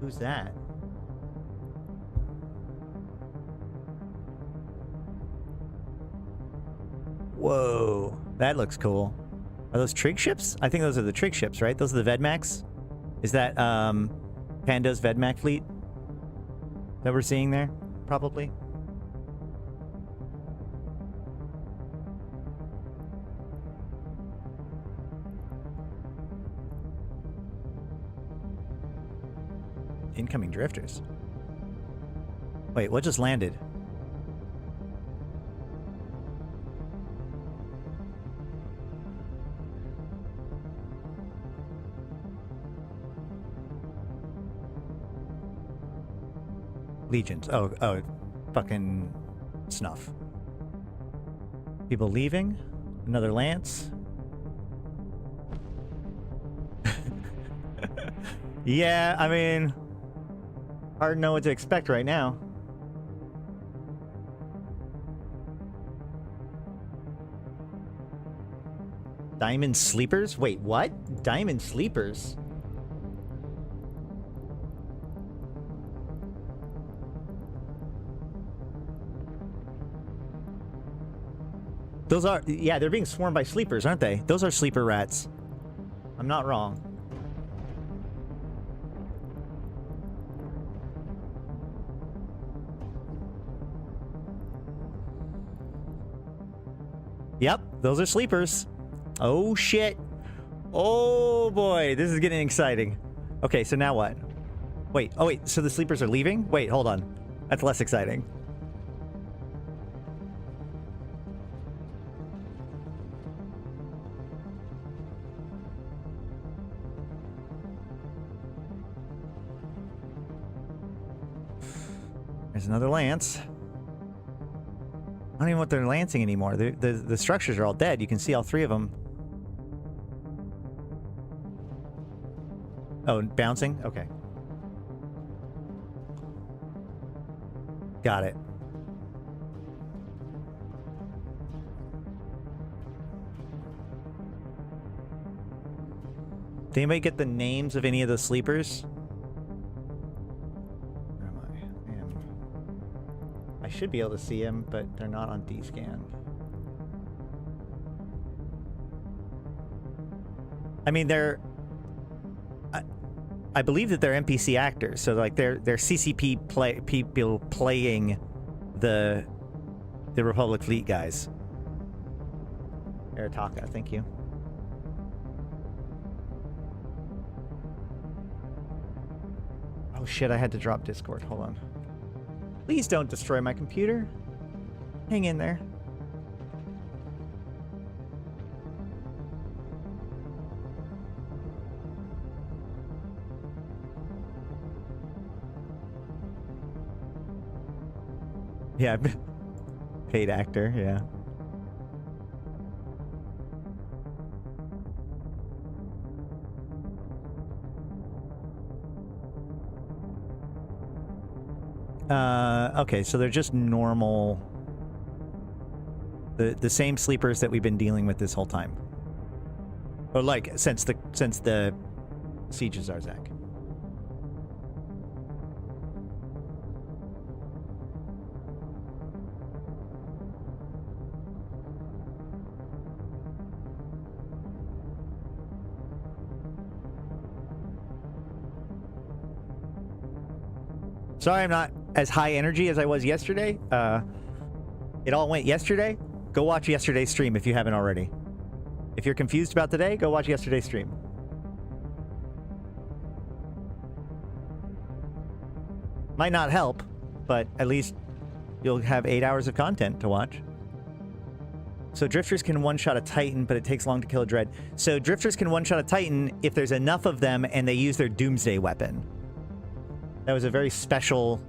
Who's that? Whoa, that looks cool. Are those trig ships? I think those are the trig ships, right? Those are the Vedmax? Is that Panda's Vedmac fleet that we're seeing there? Probably. Incoming drifters. Wait, what just landed? Legions. Oh, fucking snuff. People leaving. Another Lance. Yeah, I mean, hard to know what to expect right now. Diamond sleepers? Wait, what? Diamond sleepers? Those are, yeah, they're being swarmed by sleepers, aren't they? Those are sleeper rats. I'm not wrong. Yep, those are sleepers. Oh, shit. Oh, boy, this is getting exciting. Okay, so now what? Wait, oh, wait, so the sleepers are leaving? Wait, hold on. That's less exciting. There's another lance. I don't even know what they're lancing anymore. The structures are all dead. You can see all three of them. Oh, bouncing? Okay. Got it. Did anybody get the names of any of the sleepers? I should be able to see them, but they're not on D-scan. I mean, they're... I believe that they're NPC actors, so like they're CCP people playing the Republic Fleet guys. Arataka, thank you. Oh shit, I had to drop Discord. Hold on. Please don't destroy my computer. Hang in there. Yeah, paid actor, yeah. Okay, so they're just normal... The same sleepers that we've been dealing with this whole time. Or like, since the Siege of Zarzak. Sorry I'm not as high energy as I was yesterday. It all went yesterday. Go watch yesterday's stream if you haven't already. If you're confused about today, go watch yesterday's stream. Might not help, but at least you'll have 8 hours of content to watch. So drifters can one-shot a Titan, but it takes long to kill a Dread. So drifters can one-shot a Titan if there's enough of them and they use their Doomsday weapon. That was a very special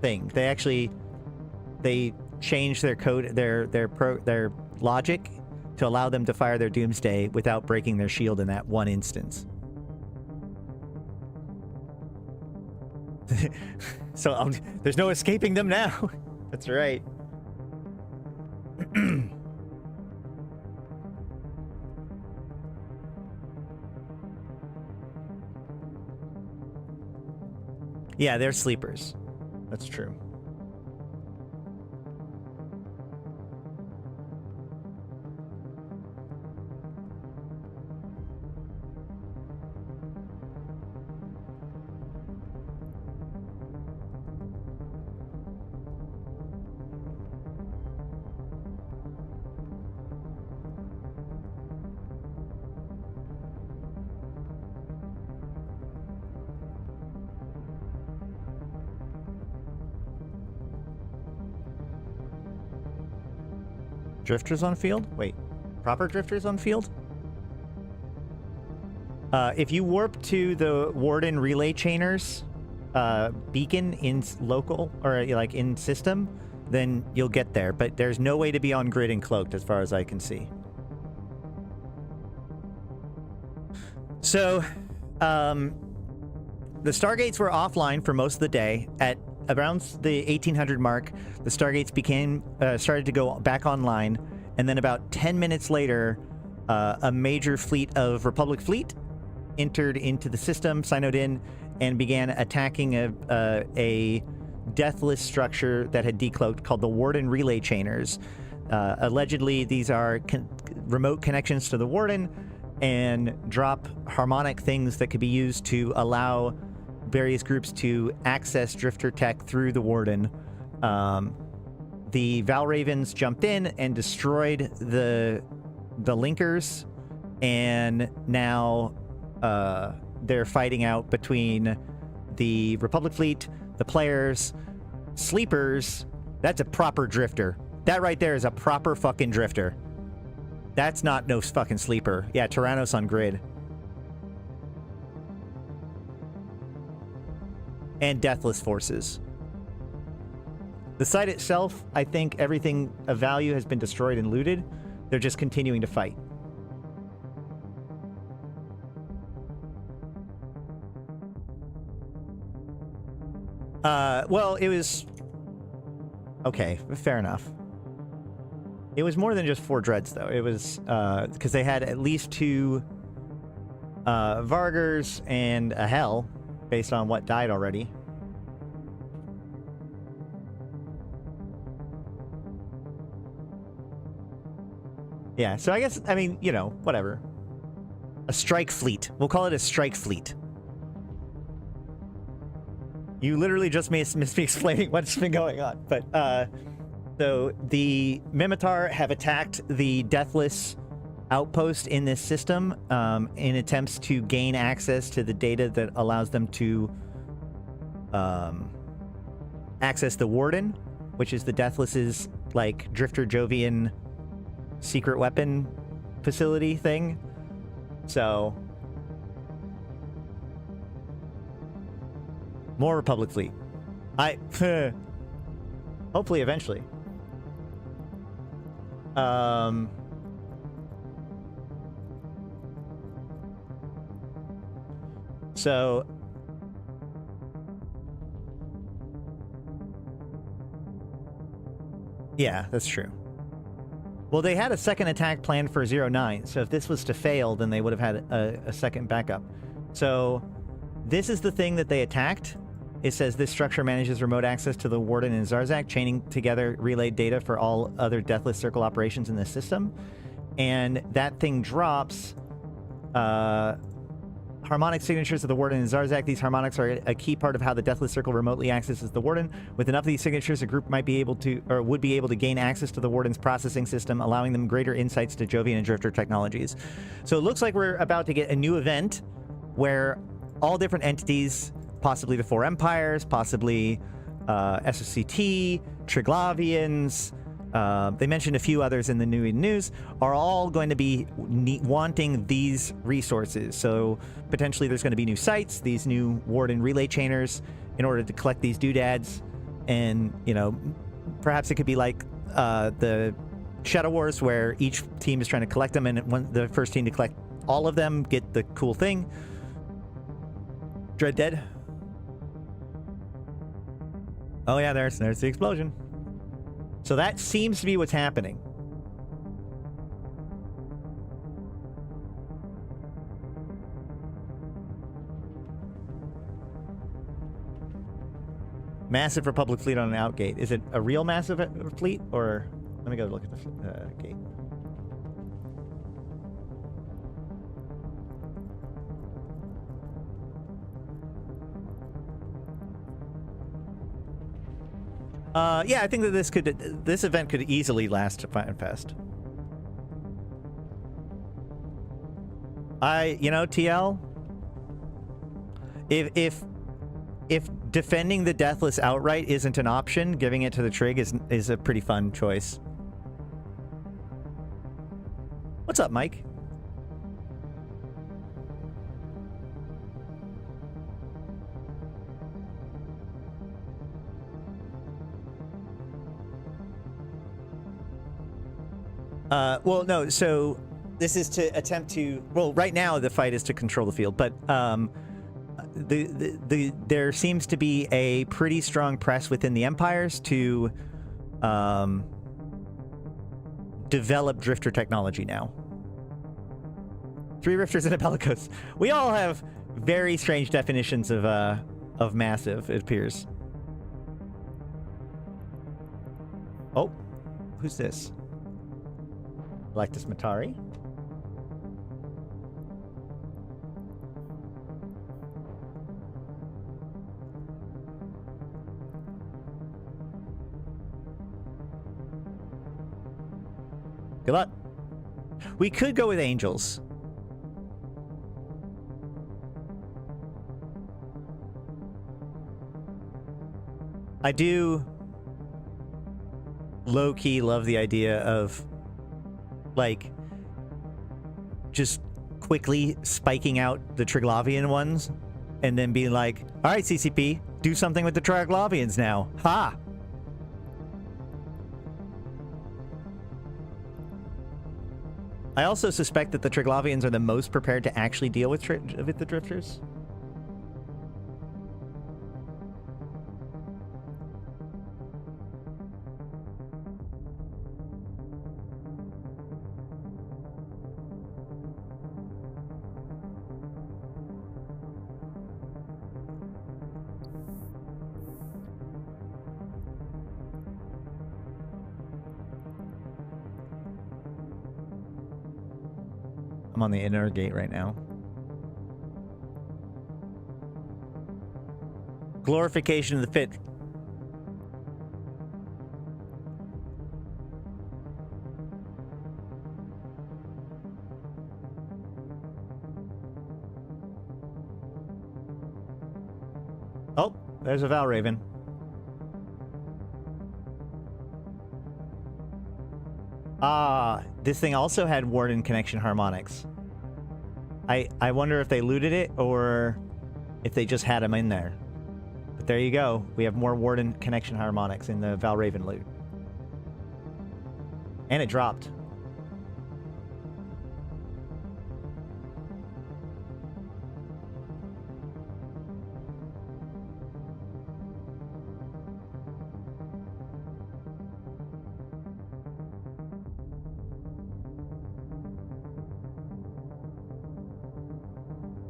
thing. They changed their code, their logic to allow them to fire their Doomsday without breaking their shield in that one instance. So there's no escaping them now. That's right. Yeah, they're sleepers. That's true. Drifters on field? Wait, proper drifters on field? If you warp to the Warden relay chainers beacon in local or like in system, then you'll get there. But there's no way to be on grid and cloaked as far as I can see. So, the Stargates were offline for most of the day. At around the 1800 mark, the Stargates started to go back online, and then about 10 minutes later, a major fleet of Republic fleet entered into the system, signed in, and began attacking a deathless structure that had decloaked called the Warden Relay Chainers. Allegedly, these are remote connections to the Warden and drop harmonic things that could be used to allow various groups to access Drifter tech through the Warden. The Valravens jumped in and destroyed the linkers, and now they're fighting out between the Republic fleet, the players, sleepers. That's a proper drifter. That right there is a proper fucking drifter. That's not no fucking sleeper. Yeah, Tyrannos on grid. And deathless forces. The site itself, I think everything of value has been destroyed and looted. They're just continuing to fight. Well, it was... Okay, fair enough. It was more than just 4 dreads, though. It was, because they had at least 2 Vargers and a Hell, based on what died already. Yeah, so I guess, I mean, you know, whatever. A strike fleet. We'll call it a strike fleet. You literally just missed me explaining what's been going on. But, so the Mimitar have attacked the Deathless outpost in this system in attempts to gain access to the data that allows them to access the Warden, which is the Deathless's, like, Drifter Jovian secret weapon facility thing. So... more Republic fleet. Hopefully eventually. So... yeah, that's true. Well, they had a second attack planned for 09, so if this was to fail, then they would have had a second backup. So, this is the thing that they attacked. It says this structure manages remote access to the Warden and Zarzak, chaining together relayed data for all other Deathless Circle operations in the system. And that thing drops harmonic signatures of the Warden and Zarzak. These harmonics are a key part of how the Deathless Circle remotely accesses the Warden. With enough of these signatures, a group might be able to, or would be able to gain access to the Warden's processing system, allowing them greater insights to Jovian and Drifter technologies. So it looks like we're about to get a new event where all different entities, possibly the 4 Empires, possibly SOCT, Triglavians, they mentioned a few others in the new news, are all going to be wanting these resources. So potentially there's going to be new sites, these new Warden relay chainers, in order to collect these doodads. And, you know, perhaps it could be like the Shadow Wars, where each team is trying to collect them, and the first team to collect all of them get the cool thing. Dread dead. Oh yeah, there's the explosion. So that seems to be what's happening. Massive Republic fleet on an outgate. Is it a real massive fleet, or let me go look at the gate. Yeah, I think that this event could easily last to Fire Fest. You know, TL, if defending the Deathless outright isn't an option, giving it to the Trig is a pretty fun choice. What's up, Mike? Well, no, so this is to attempt to... Well, right now the fight is to control the field, but there seems to be a pretty strong press within the Empires to develop Drifter technology now. 3 rifters and a bellicose. We all have very strange definitions of massive, it appears. Oh, who's this? Galactus Matari. Good luck. We could go with angels. I do low-key love the idea of, like, just quickly spiking out the Triglavian ones and then being like, all right, CCP, do something with the Triglavians now. Ha! I also suspect that the Triglavians are the most prepared to actually deal with the drifters. I'm on the inner gate right now. Glorification of the fit. Oh, there's a Valraven. Ah, this thing also had Warden connection harmonics. I wonder if they looted it or if they just had them in there. But there you go. We have more Warden connection harmonics in the Valraven loot. And it dropped.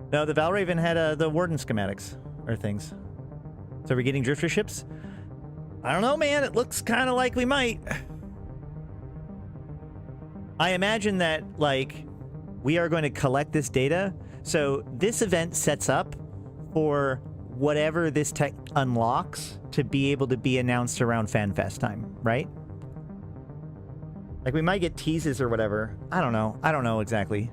No, the Valraven had the Warden schematics or things. So are we getting drifter ships? I don't know, man. It looks kind of like we might. I imagine that, like, we are going to collect this data. So this event sets up for whatever this tech unlocks to be able to be announced around FanFest time, right? Like, we might get teases or whatever. I don't know. I don't know exactly.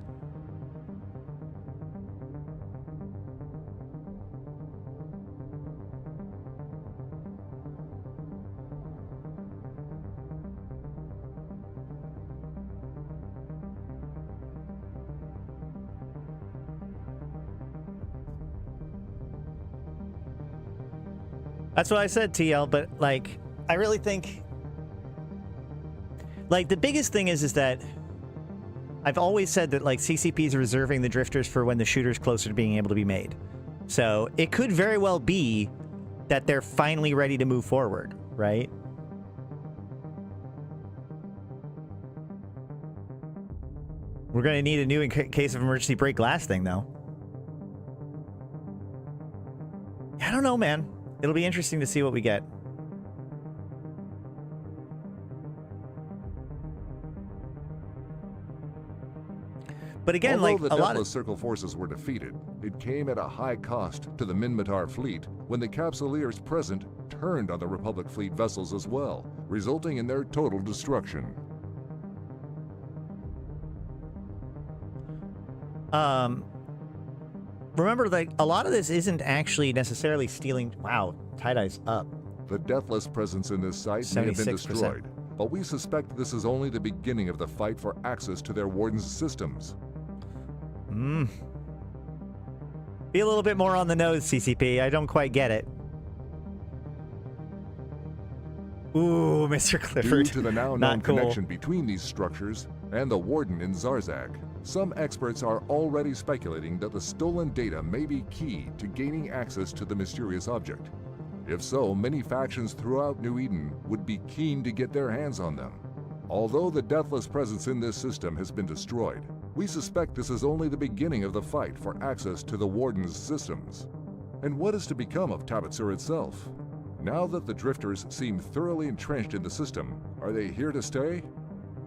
That's what I said, TL, but, like, I really think... Like, the biggest thing is that I've always said that, like, CCP is reserving the drifters for when the shooter's closer to being able to be made. So, it could very well be that they're finally ready to move forward, right? We're going to need a new in case of emergency break glass thing, though. I don't know, man. It'll be interesting to see what we get. But again, although like, the a lot Deathless of... Circle forces were defeated, it came at a high cost to the Minmatar fleet when the Capsuleers present turned on the Republic fleet vessels as well, resulting in their total destruction. Remember, like, a lot of this isn't actually necessarily stealing... Wow, tie-dye's up. The Deathless presence in this site may have been 76%. destroyed, but we suspect this is only the beginning of the fight for access to their Warden's systems. Be a little bit more on the nose, CCP. I don't quite get it. Ooh, Mr. Clifford. Due to the now known Not cool. connection between these structures and the Warden in Zarzak, some experts are already speculating that the stolen data may be key to gaining access to the mysterious object. If so, many factions throughout New Eden would be keen to get their hands on them. Although the deathless presence in this system has been destroyed, we suspect this is only the beginning of the fight for access to the Warden's systems. And what is to become of Tabbetzur itself? Now that the drifters seem thoroughly entrenched in the system, are they here to stay?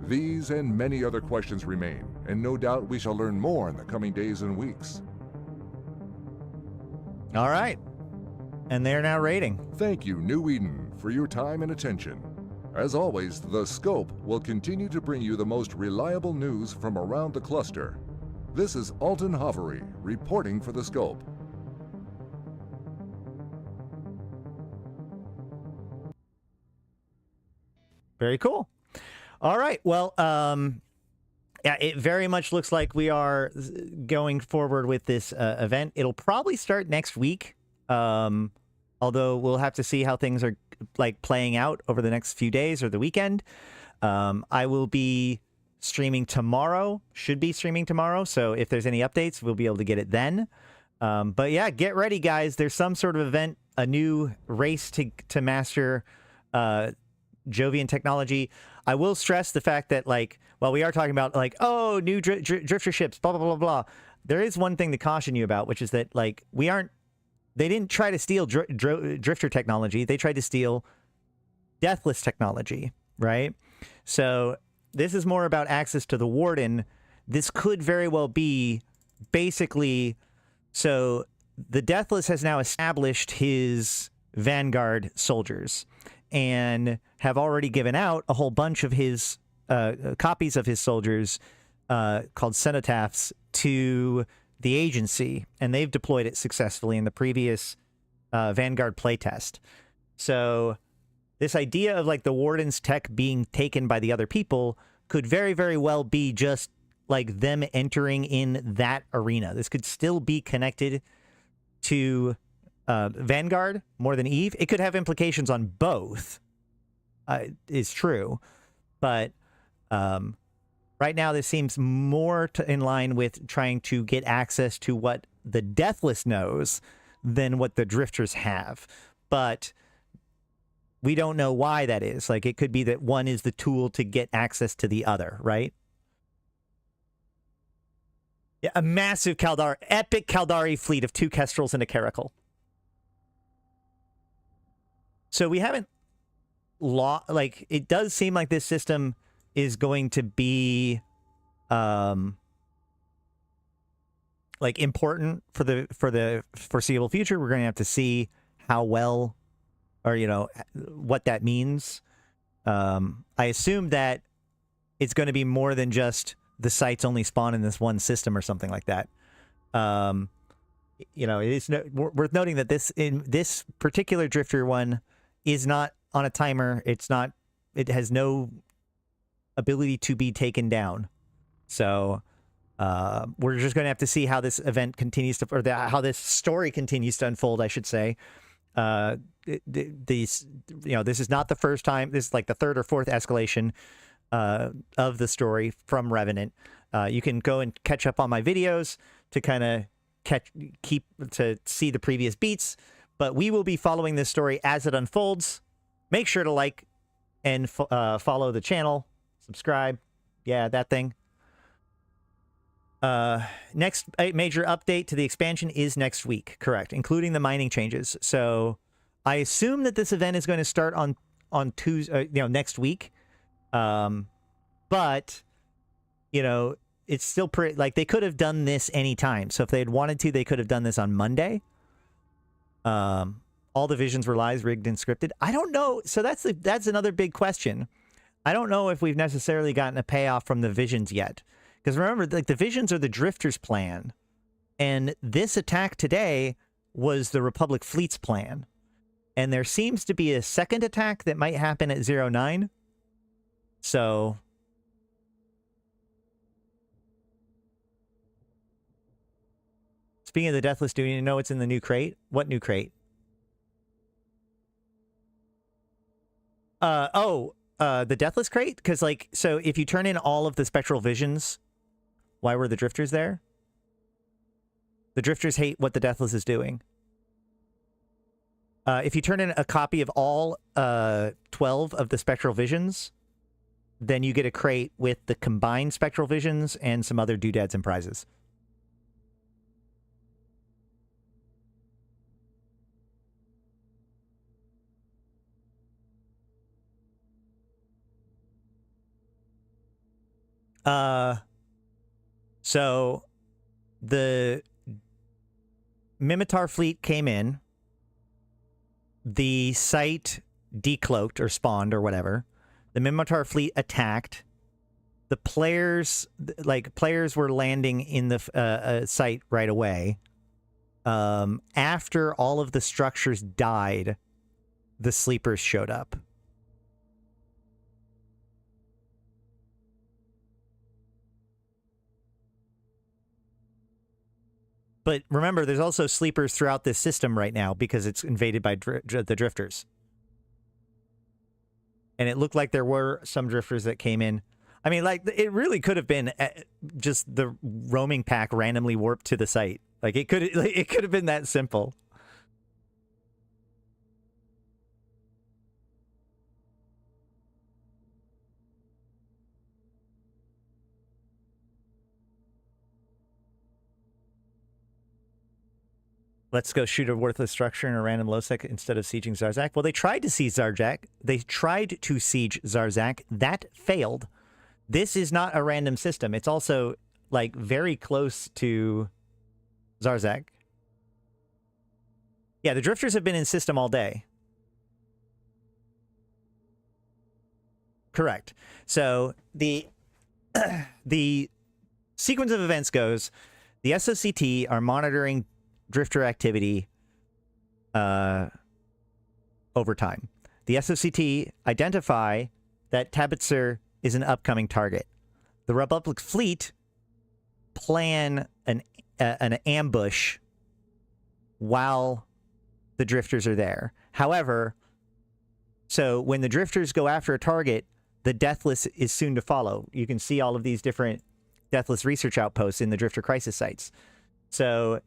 These and many other questions remain, and no doubt we shall learn more in the coming days and weeks. All right. And they're now rating. Thank you, New Eden, for your time and attention. As always, the Scope will continue to bring you the most reliable news from around the cluster. This is Alton Hovery, reporting for the Scope. Very cool. All right. Well, yeah, it very much looks like we are going forward with this event. It'll probably start next week. Although we'll have to see how things are like playing out over the next few days or the weekend. I will be streaming tomorrow, should be streaming tomorrow. So if there's any updates, we'll be able to get it then. But yeah, get ready, guys. There's some sort of event, a new race to master Jovian technology. I will stress the fact that, like, while we are talking about, like, oh, new drifter ships, blah, blah, blah, blah, there is one thing to caution you about, which is that, like, they didn't try to steal drifter technology. They tried to steal deathless technology, right? So this is more about access to the Warden. This could very well be basically, so the Deathless has now established his Vanguard soldiers and have already given out a whole bunch of his copies of his soldiers called Cenotaphs to the agency, and they've deployed it successfully in the previous Vanguard playtest. So this idea of, like, the Warden's tech being taken by the other people could very, very well be just like them entering in that arena. This could still be connected to Vanguard more than Eve. It could have implications on both, is true. But right now, this seems more in line with trying to get access to what the Deathless knows than what the Drifters have. But we don't know why that is. Like, it could be that one is the tool to get access to the other, right? Yeah, a massive epic Caldari fleet of 2 Kestrels and a Caracal. So we haven't like, it does seem like this system is going to be like important for the foreseeable future. We're going to have to see how well, or, you know, what that means. I assume that it's going to be more than just the sites only spawn in this one system or something like that. You know, it is worth noting that this particular Drifter one is not on a timer. It has no ability to be taken down. So we're just going to have to see how this event continues to, or how this story continues to unfold, I should say. This is not the first time. This is like the 3rd or 4th escalation of the story from Revenant. You can go and catch up on my videos to kind of see the previous beats, but we will be following this story as it unfolds. Make sure to like and follow the channel, subscribe. Yeah, that thing. Next major update to the expansion is next week, correct, including the mining changes. So I assume that this event is going to start on Tuesday, next week. But, you know, it's still pretty, like, they could have done this anytime. So if they had wanted to, they could have done this on Monday. All the visions were lies, rigged and scripted. I don't know. So that's another big question. I don't know if we've necessarily gotten a payoff from the visions yet. Because remember, like, the visions are the Drifters' plan. And this attack today was the Republic Fleet's plan. And there seems to be a second attack that might happen at 09. So speaking of the Deathless, do you know what's in the new crate? What new crate? The Deathless crate? Because, like, so if you turn in all of the spectral visions, why were the Drifters there? The Drifters hate what the Deathless is doing. If you turn in a copy of all 12 of the spectral visions, then you get a crate with the combined spectral visions and some other doodads and prizes. So the Mimitar fleet came in. The site decloaked or spawned or whatever. The Mimitar fleet attacked. The players were landing in the site right away. After all of the structures died, the sleepers showed up. But remember, there's also sleepers throughout this system right now because it's invaded by the drifters. And it looked like there were some drifters that came in. I mean, like, it really could have been just the roaming pack randomly warped to the site. Like, it could have been that simple. Let's go shoot a worthless structure in a random low-sec instead of sieging Zarzak. Well, they tried to siege Zarzak. That failed. This is not a random system. It's also, like, very close to Zarzak. Yeah, the drifters have been in system all day. Correct. So the sequence of events goes, the SOCT are monitoring drifter activity over time. The SOCT identify that Tabbetzur is an upcoming target. The Republic fleet plan an ambush while the drifters are there. However, so when the drifters go after a target, the Deathless is soon to follow. You can see all of these different Deathless research outposts in the Drifter Crisis sites. So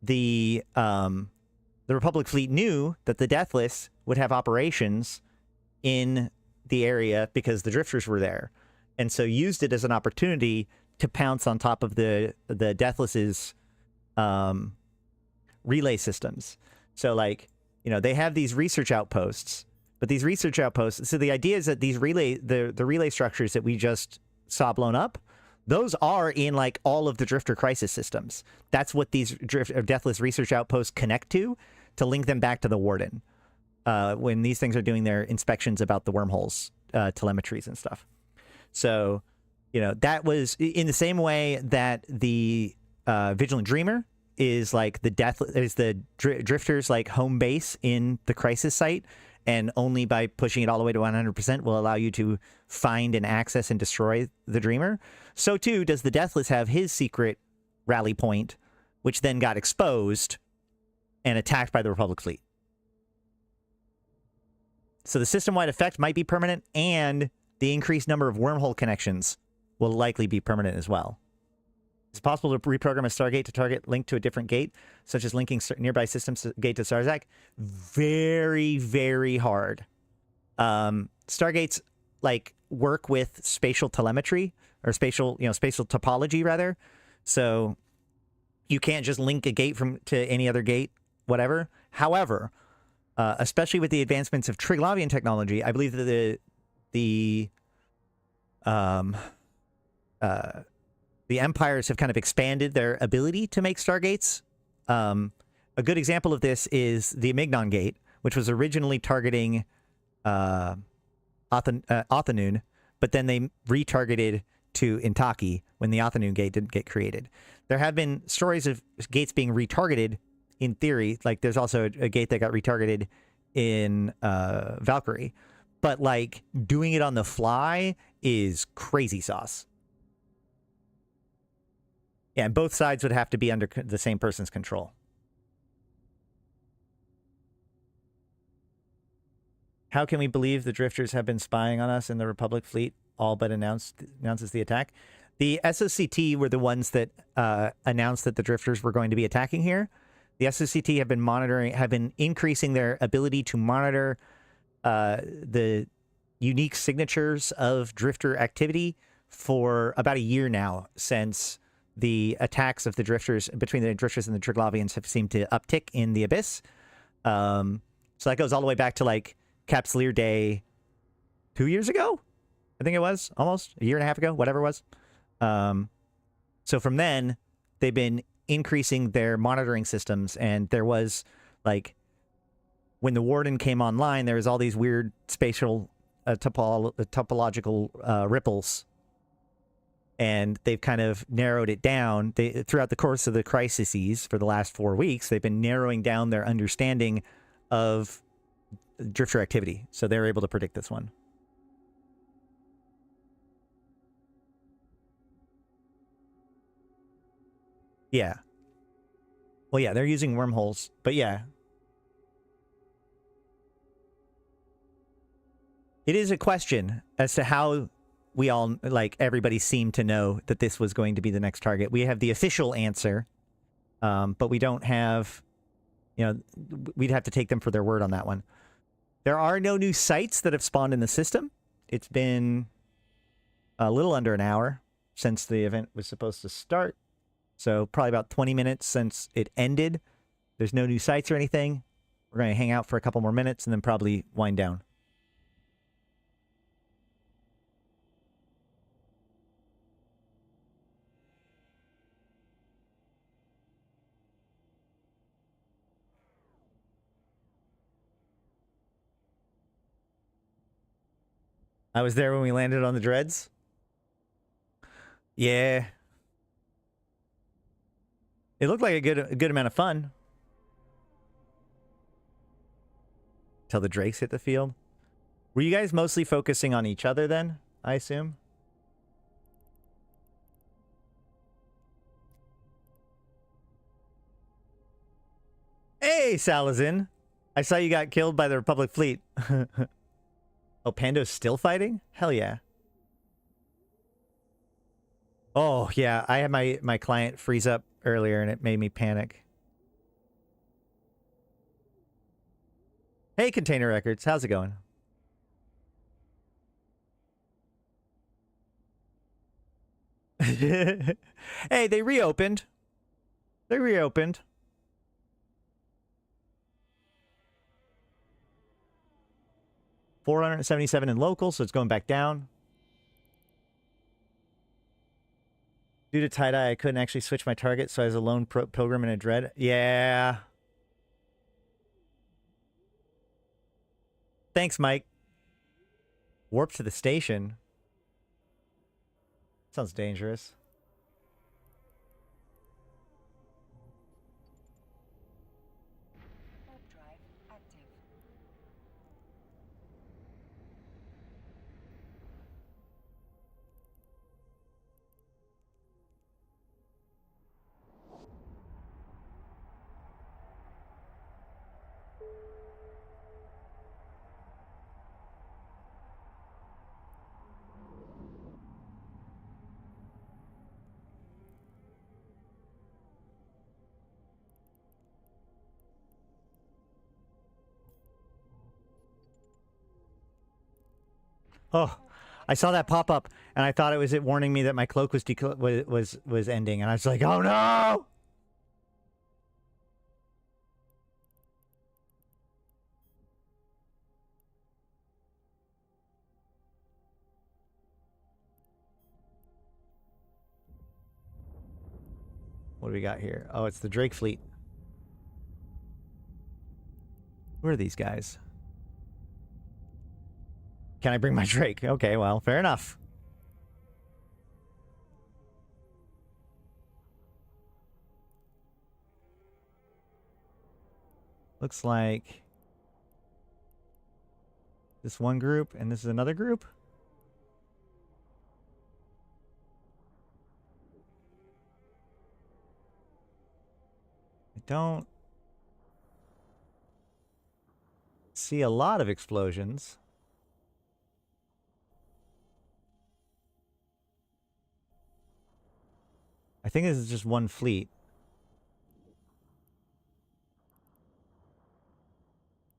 the Republic fleet knew that the Deathless would have operations in the area because the drifters were there, and so used it as an opportunity to pounce on top of the Deathless's relay systems. So, like, you know, they have these research outposts, but these research outposts. So the idea is that these the relay structures that we just saw blown up, those are in, like, all of the Drifter Crisis systems. That's what these Deathless research outposts connect to link them back to the Warden when these things are doing their inspections about the wormholes, telemetries and stuff. So, you know, that was in the same way that the Vigilant Dreamer is, like, the Drifters, like, home base in the Crisis site, and only by pushing it all the way to 100% will allow you to find and access and destroy the Dreamer. So too does the Deathless have his secret rally point, which then got exposed and attacked by the Republic fleet. So the system-wide effect might be permanent, and the increased number of wormhole connections will likely be permanent as well. It's possible to reprogram a Stargate to target linked to a different gate, such as linking nearby systems gate to Zarzak. Very, very hard. Stargates, like, work with spatial telemetry, or spatial topology rather. So you can't just link a gate to any other gate, whatever. However, especially with the advancements of Triglavian technology, I believe that the empires have kind of expanded their ability to make Stargates. A good example of this is the Amignon Gate, which was originally targeting Othanoon, but then they retargeted to Intaki when the Othanoon Gate didn't get created. There have been stories of gates being retargeted in theory. Like, there's also a gate that got retargeted in Valkyrie. But, like, doing it on the fly is crazy sauce. Yeah, and both sides would have to be under the same person's control. How can we believe the drifters have been spying on us and the Republic fleet all but announces the attack? The SOCT were the ones that announced that the drifters were going to be attacking here. The SOCT have been increasing their ability to monitor the unique signatures of drifter activity for about a year now, since the attacks of the drifters between the drifters and the Triglavians have seemed to uptick in the Abyss. So that goes all the way back to like Capsuleer Day 2 years ago, I think it was, almost a year and a half ago, whatever it was. So from then, they've been increasing their monitoring systems, and there was like when the Warden came online, there was all these weird spatial topological ripples, and they've kind of narrowed it down. Throughout the course of the crises for the last 4 weeks, they've been narrowing down their understanding of drifter activity, so they're able to predict this one. Yeah. Well, yeah, they're using wormholes, but yeah. It is a question as to how we all, like, everybody seemed to know that this was going to be the next target. We have the official answer, but we don't have, you know, we'd have to take them for their word on that one. There are no new sites that have spawned in the system. It's been a little under an hour since the event was supposed to start. So probably about 20 minutes since it ended. There's no new sites or anything. We're going to hang out for a couple more minutes and then probably wind down. I was there when we landed on the dreads. Yeah. It looked like a good amount of fun. Till the drakes hit the field. Were you guys mostly focusing on each other then, I assume? Hey, Salazin! I saw you got killed by the Republic fleet. Oh, Pando's still fighting? Hell yeah. Oh, yeah. I had my client freeze up earlier and it made me panic. Hey, Container Records. How's it going? Hey, they reopened. They reopened. $477 in local, so it's going back down. Due to tie-dye, I couldn't actually switch my target, so I was a lone pilgrim in a dread. Yeah. Thanks, Mike. Warp to the station. Sounds dangerous. Oh, I saw that pop up, and I thought it was it warning me that my cloak was ending, and I was like, "Oh no!" What do we got here? Oh, it's the Drake fleet. Who are these guys? Can I bring my Drake? Okay, well, fair enough. Looks like this one group, and this is another group. I don't see a lot of explosions. I think this is just one fleet.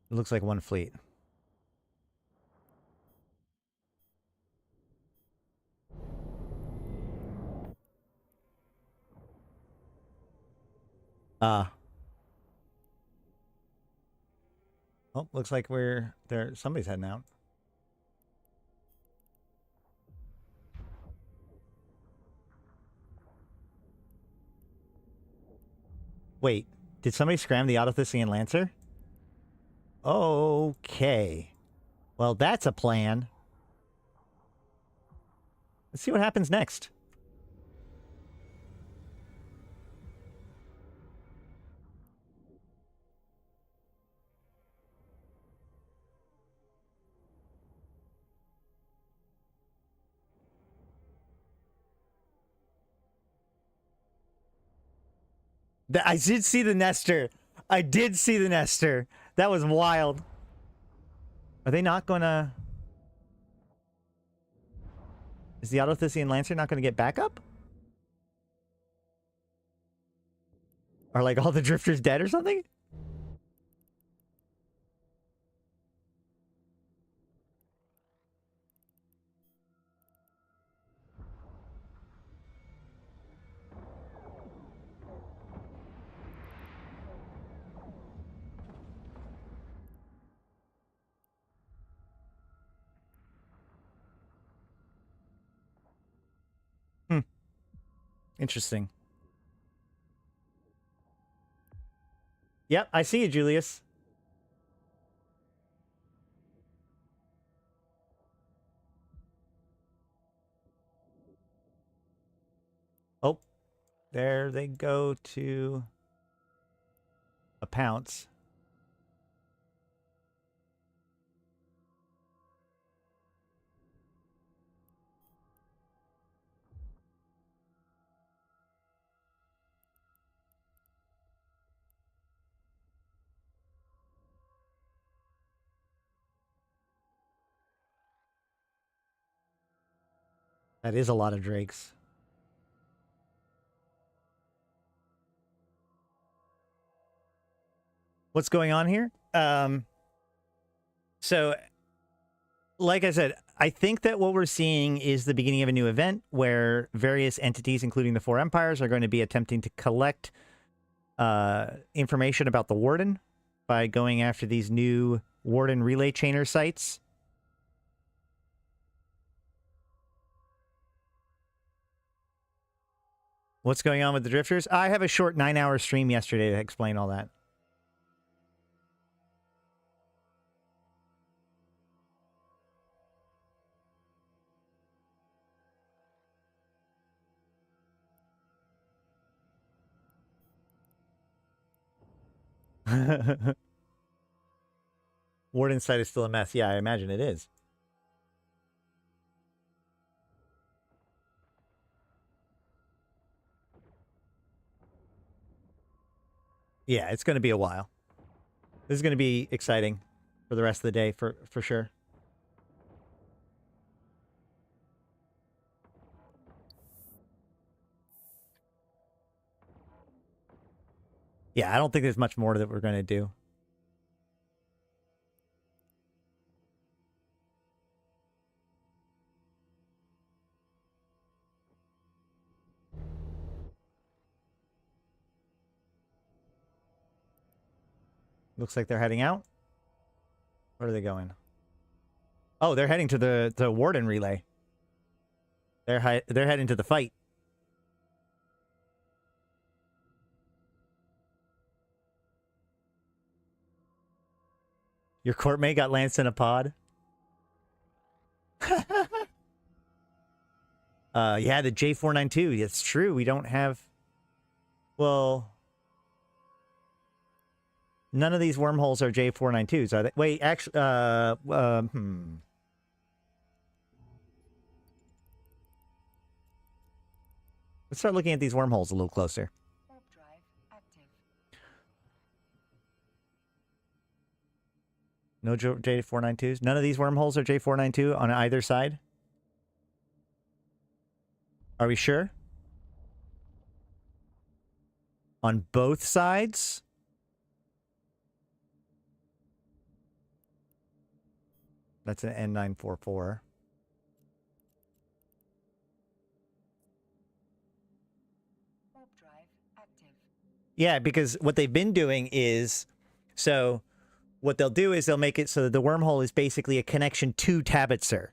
It looks like one fleet. Oh, looks like we're there. Somebody's heading out. Wait, did somebody scram the Autothisian Lancer? Okay. Well, that's a plan. Let's see what happens next. I did see the Nestor. I did see the Nestor. That was wild. Are they not gonna... Is the Autothisian Lancer not gonna get back up? Are like all the drifters dead or something? Interesting. Yep, I see you, Julius. Oh, there they go to a pounce. That is a lot of drakes. What's going on here? So, like I said, I think that what we're seeing is the beginning of a new event where various entities, including the Four Empires, are going to be attempting to collect information about the Warden by going after these new Warden relay chainer sites. What's going on with the drifters? I have a short 9-hour stream yesterday to explain all that. Warden site is still a mess. Yeah, I imagine it is. Yeah, it's going to be a while. This is going to be exciting for the rest of the day, for sure. Yeah, I don't think there's much more that we're going to do. Looks like they're heading out. Where are they going? Oh, they're heading to the Warden relay. They're heading to the fight. Your courtmate got lanced in a pod. Yeah, the J492. It's true. We don't have... Well... None of these wormholes are J492s, are they? Wait, actually... Let's start looking at these wormholes a little closer. Warp drive active. No J492s? None of these wormholes are J492 on either side? Are we sure? On both sides? That's an N944. Warp drive active. Yeah, because what they've been doing is, so what they'll do is they'll make it so that the wormhole is basically a connection to Tabbetzur.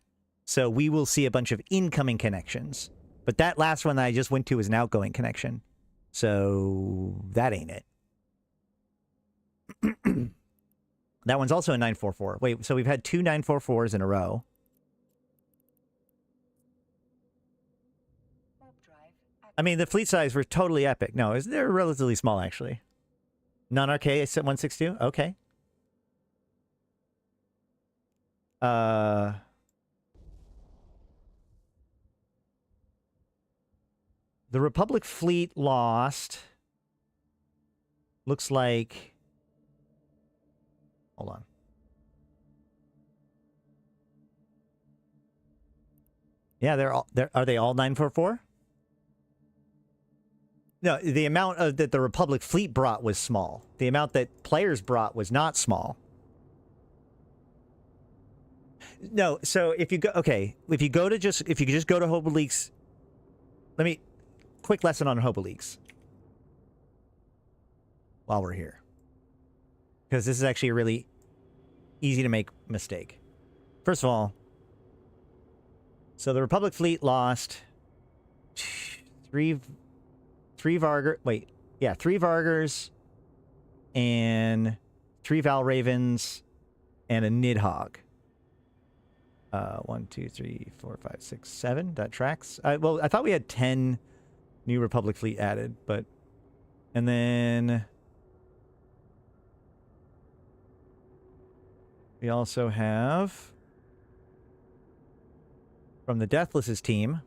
So we will see a bunch of incoming connections. But that last one that I just went to is an outgoing connection. So that ain't it. That one's also a 944. Wait, so we've had two 944s in a row. Warp drive active. I mean, the fleet size were totally epic. No, they're relatively small, actually. Non-RK 162? Okay. The Republic fleet lost. Looks like... Hold on. Yeah, are they all 944? No, the amount that the Republic fleet brought was small. The amount that players brought was not small. No, so if you go, okay, if you just go to Hobo Leaks, quick lesson on Hobo Leaks while we're here. Because this is actually a really easy to make mistake. First of all, so the Republic fleet lost three Vargers and 3 Val Ravens and a Nidhogg. 1, 2, 3, 4, 5, 6, 7. That tracks. Well, I thought we had 10 new Republic fleet added, but... And then... We also have... From the Deathless's team...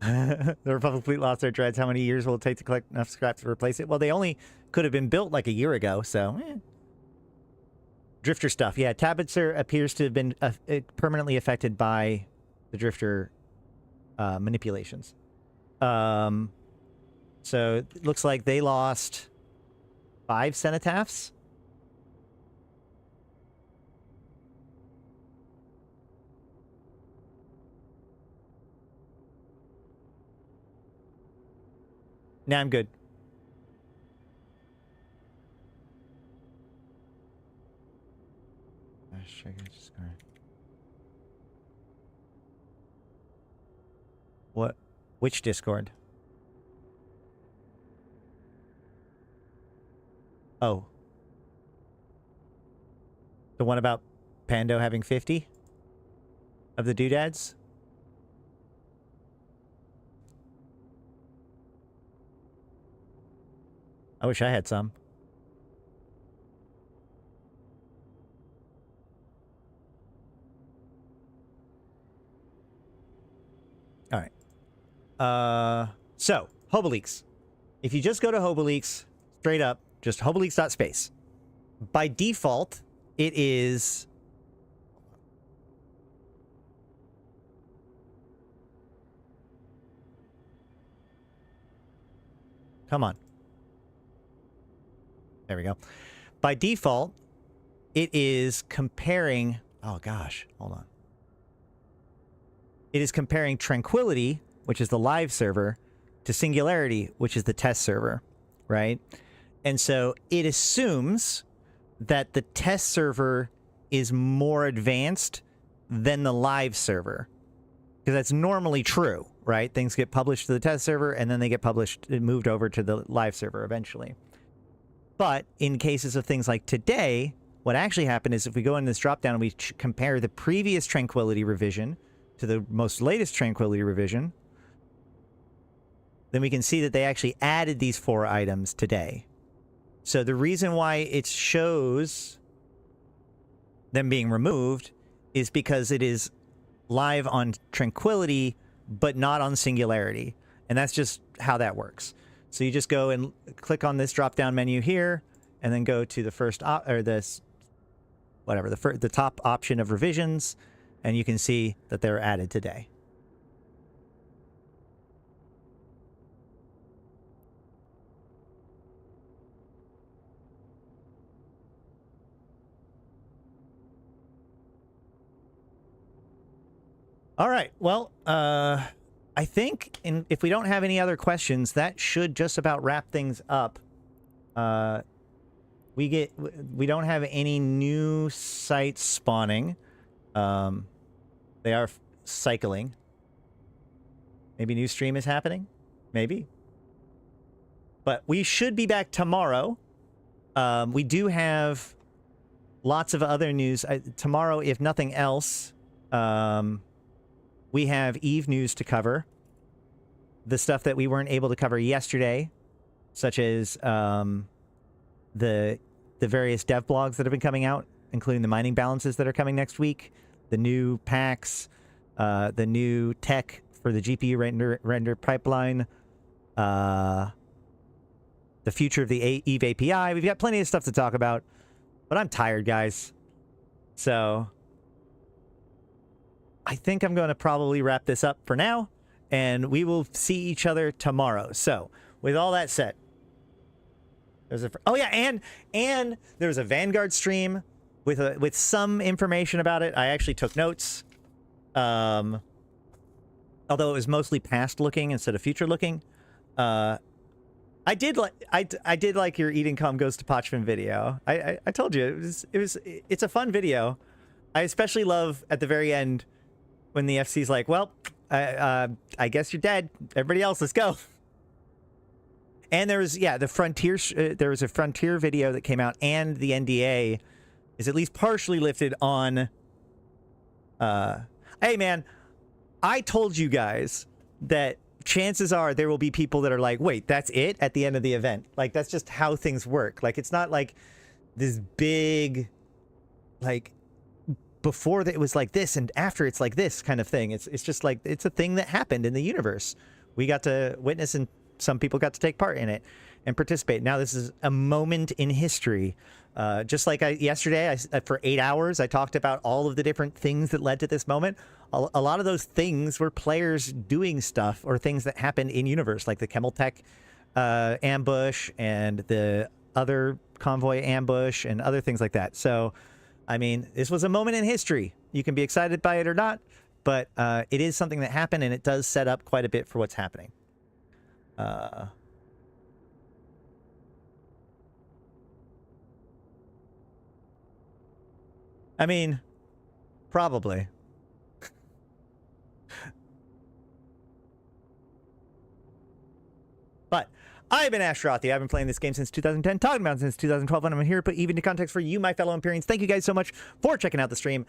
the Republic fleet lost their dreads. How many years will it take to collect enough scrap to replace it? Well, they only could have been built like a year ago, so... Drifter stuff. Yeah, Tabbetzur appears to have been permanently affected by the Drifter manipulations. So it looks like they lost 5 Cenotaphs. Nah, I'm good. What? Which Discord? Oh. The one about Pando having 50? Of the doodads? I wish I had some. All right. So, Hobo Leaks. If you just go to Hobo Leaks, straight up, just hoboleaks.space. By default, it is... Come on. There we go. By default, it is comparing... Oh, gosh. Hold on. It is comparing Tranquility, which is the live server, to Singularity, which is the test server, right? And so it assumes that the test server is more advanced than the live server. Because that's normally true, right? Things get published to the test server, and then they get published and moved over to the live server eventually. But in cases of things like today, what actually happened is if we go in this dropdown and we compare the previous Tranquility revision to the most latest Tranquility revision, then we can see that they actually added these 4 items today. So the reason why it shows them being removed is because it is live on Tranquility, but not on Singularity. And that's just how that works. So you just go and click on this drop-down menu here, and then go to the first the top option of revisions, and you can see that they're added today. All right. Well, I think if we don't have any other questions, that should just about wrap things up. We don't have any new sites spawning. They are cycling. Maybe new stream is happening. Maybe. But we should be back tomorrow. We do have lots of other news. Tomorrow, if nothing else, we have EVE news to cover. The stuff that we weren't able to cover yesterday, such as the various dev blogs that have been coming out, including the mining balances that are coming next week, the new packs, the new tech for the GPU render pipeline, the future of the EVE API. We've got plenty of stuff to talk about, but I'm tired, guys. So I think I'm going to probably wrap this up for now, and we will see each other tomorrow. So with all that said, and there was a Vanguard stream with some information about it. I actually took notes, although it was mostly past looking instead of future looking. I did like your Eden Com Goes to Pochman video. I told you it's a fun video. I especially love at the very end when the FC's like, well, I guess you're dead. Everybody else, let's go. And there was the Frontier. There was a Frontier video that came out, and the NDA is at least partially lifted on. Hey man, I told you guys that chances are there will be people that are like, wait, that's it at the end of the event. Like, that's just how things work. Like, it's not like this big, like, before that it was like this and after it's like this kind of thing. It's just like, it's a thing that happened in the universe. We got to witness, and some people got to take part in it and participate. Now this is a moment in history. Just like yesterday, for 8 hours, I talked about all of the different things that led to this moment. A lot of those things were players doing stuff or things that happened in universe, like the Chemeltech ambush and the other convoy ambush and other things like that. So, I mean, this was a moment in history. You can be excited by it or not, but it is something that happened, and it does set up quite a bit for what's happening. I mean, probably. But I've been Ashrothi. I've been playing this game since 2010, talking about it since 2012, and I'm here to put even to context for you, my fellow Empyreans. Thank you guys so much for checking out the stream.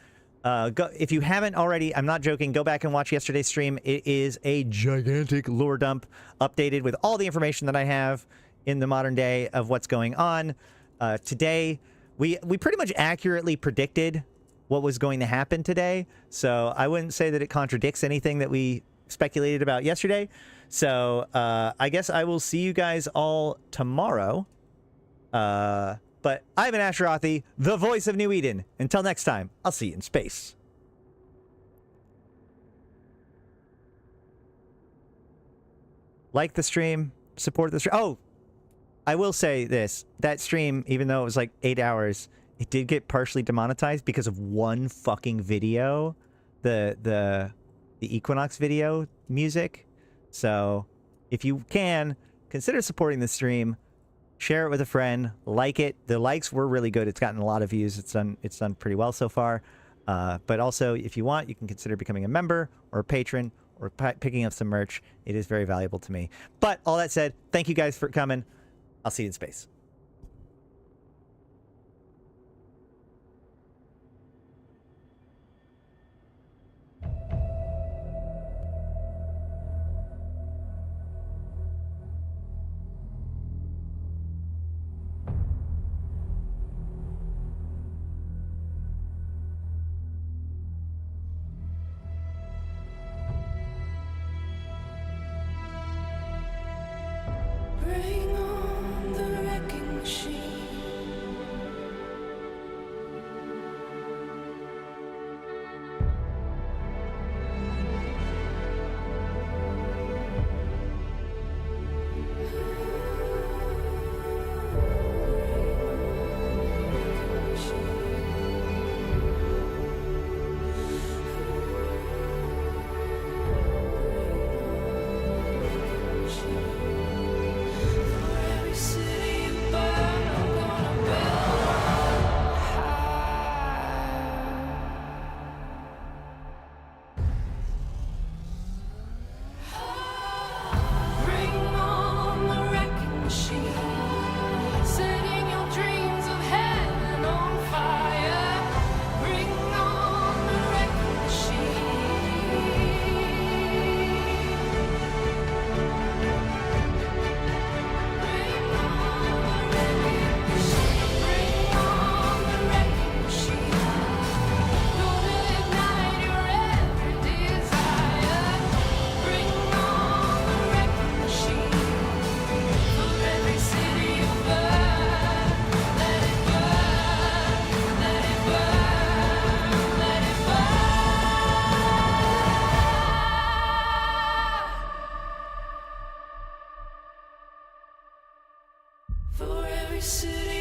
If you haven't already, I'm not joking, go back and watch yesterday's stream. It is a gigantic lore dump, updated with all the information that I have in the modern day of what's going on. Today, we pretty much accurately predicted what was going to happen today, so I wouldn't say that it contradicts anything that we speculated about yesterday. So I guess I will see you guys all tomorrow. But I've been Ashrothi, the voice of New Eden. Until next time, I'll see you in space. Like the stream, support the stream. Oh, I will say this. That stream, even though it was like 8 hours, it did get partially demonetized because of one fucking video. The Equinox video music. So if you can, consider supporting the stream. Share it with a friend. Like it. The likes were really good. It's gotten a lot of views. It's done pretty well so far. But also, if you want, you can consider becoming a member or a patron or picking up some merch. It is very valuable to me. But all that said, thank you guys for coming. I'll see you in space. Bring on the wrecking. For every city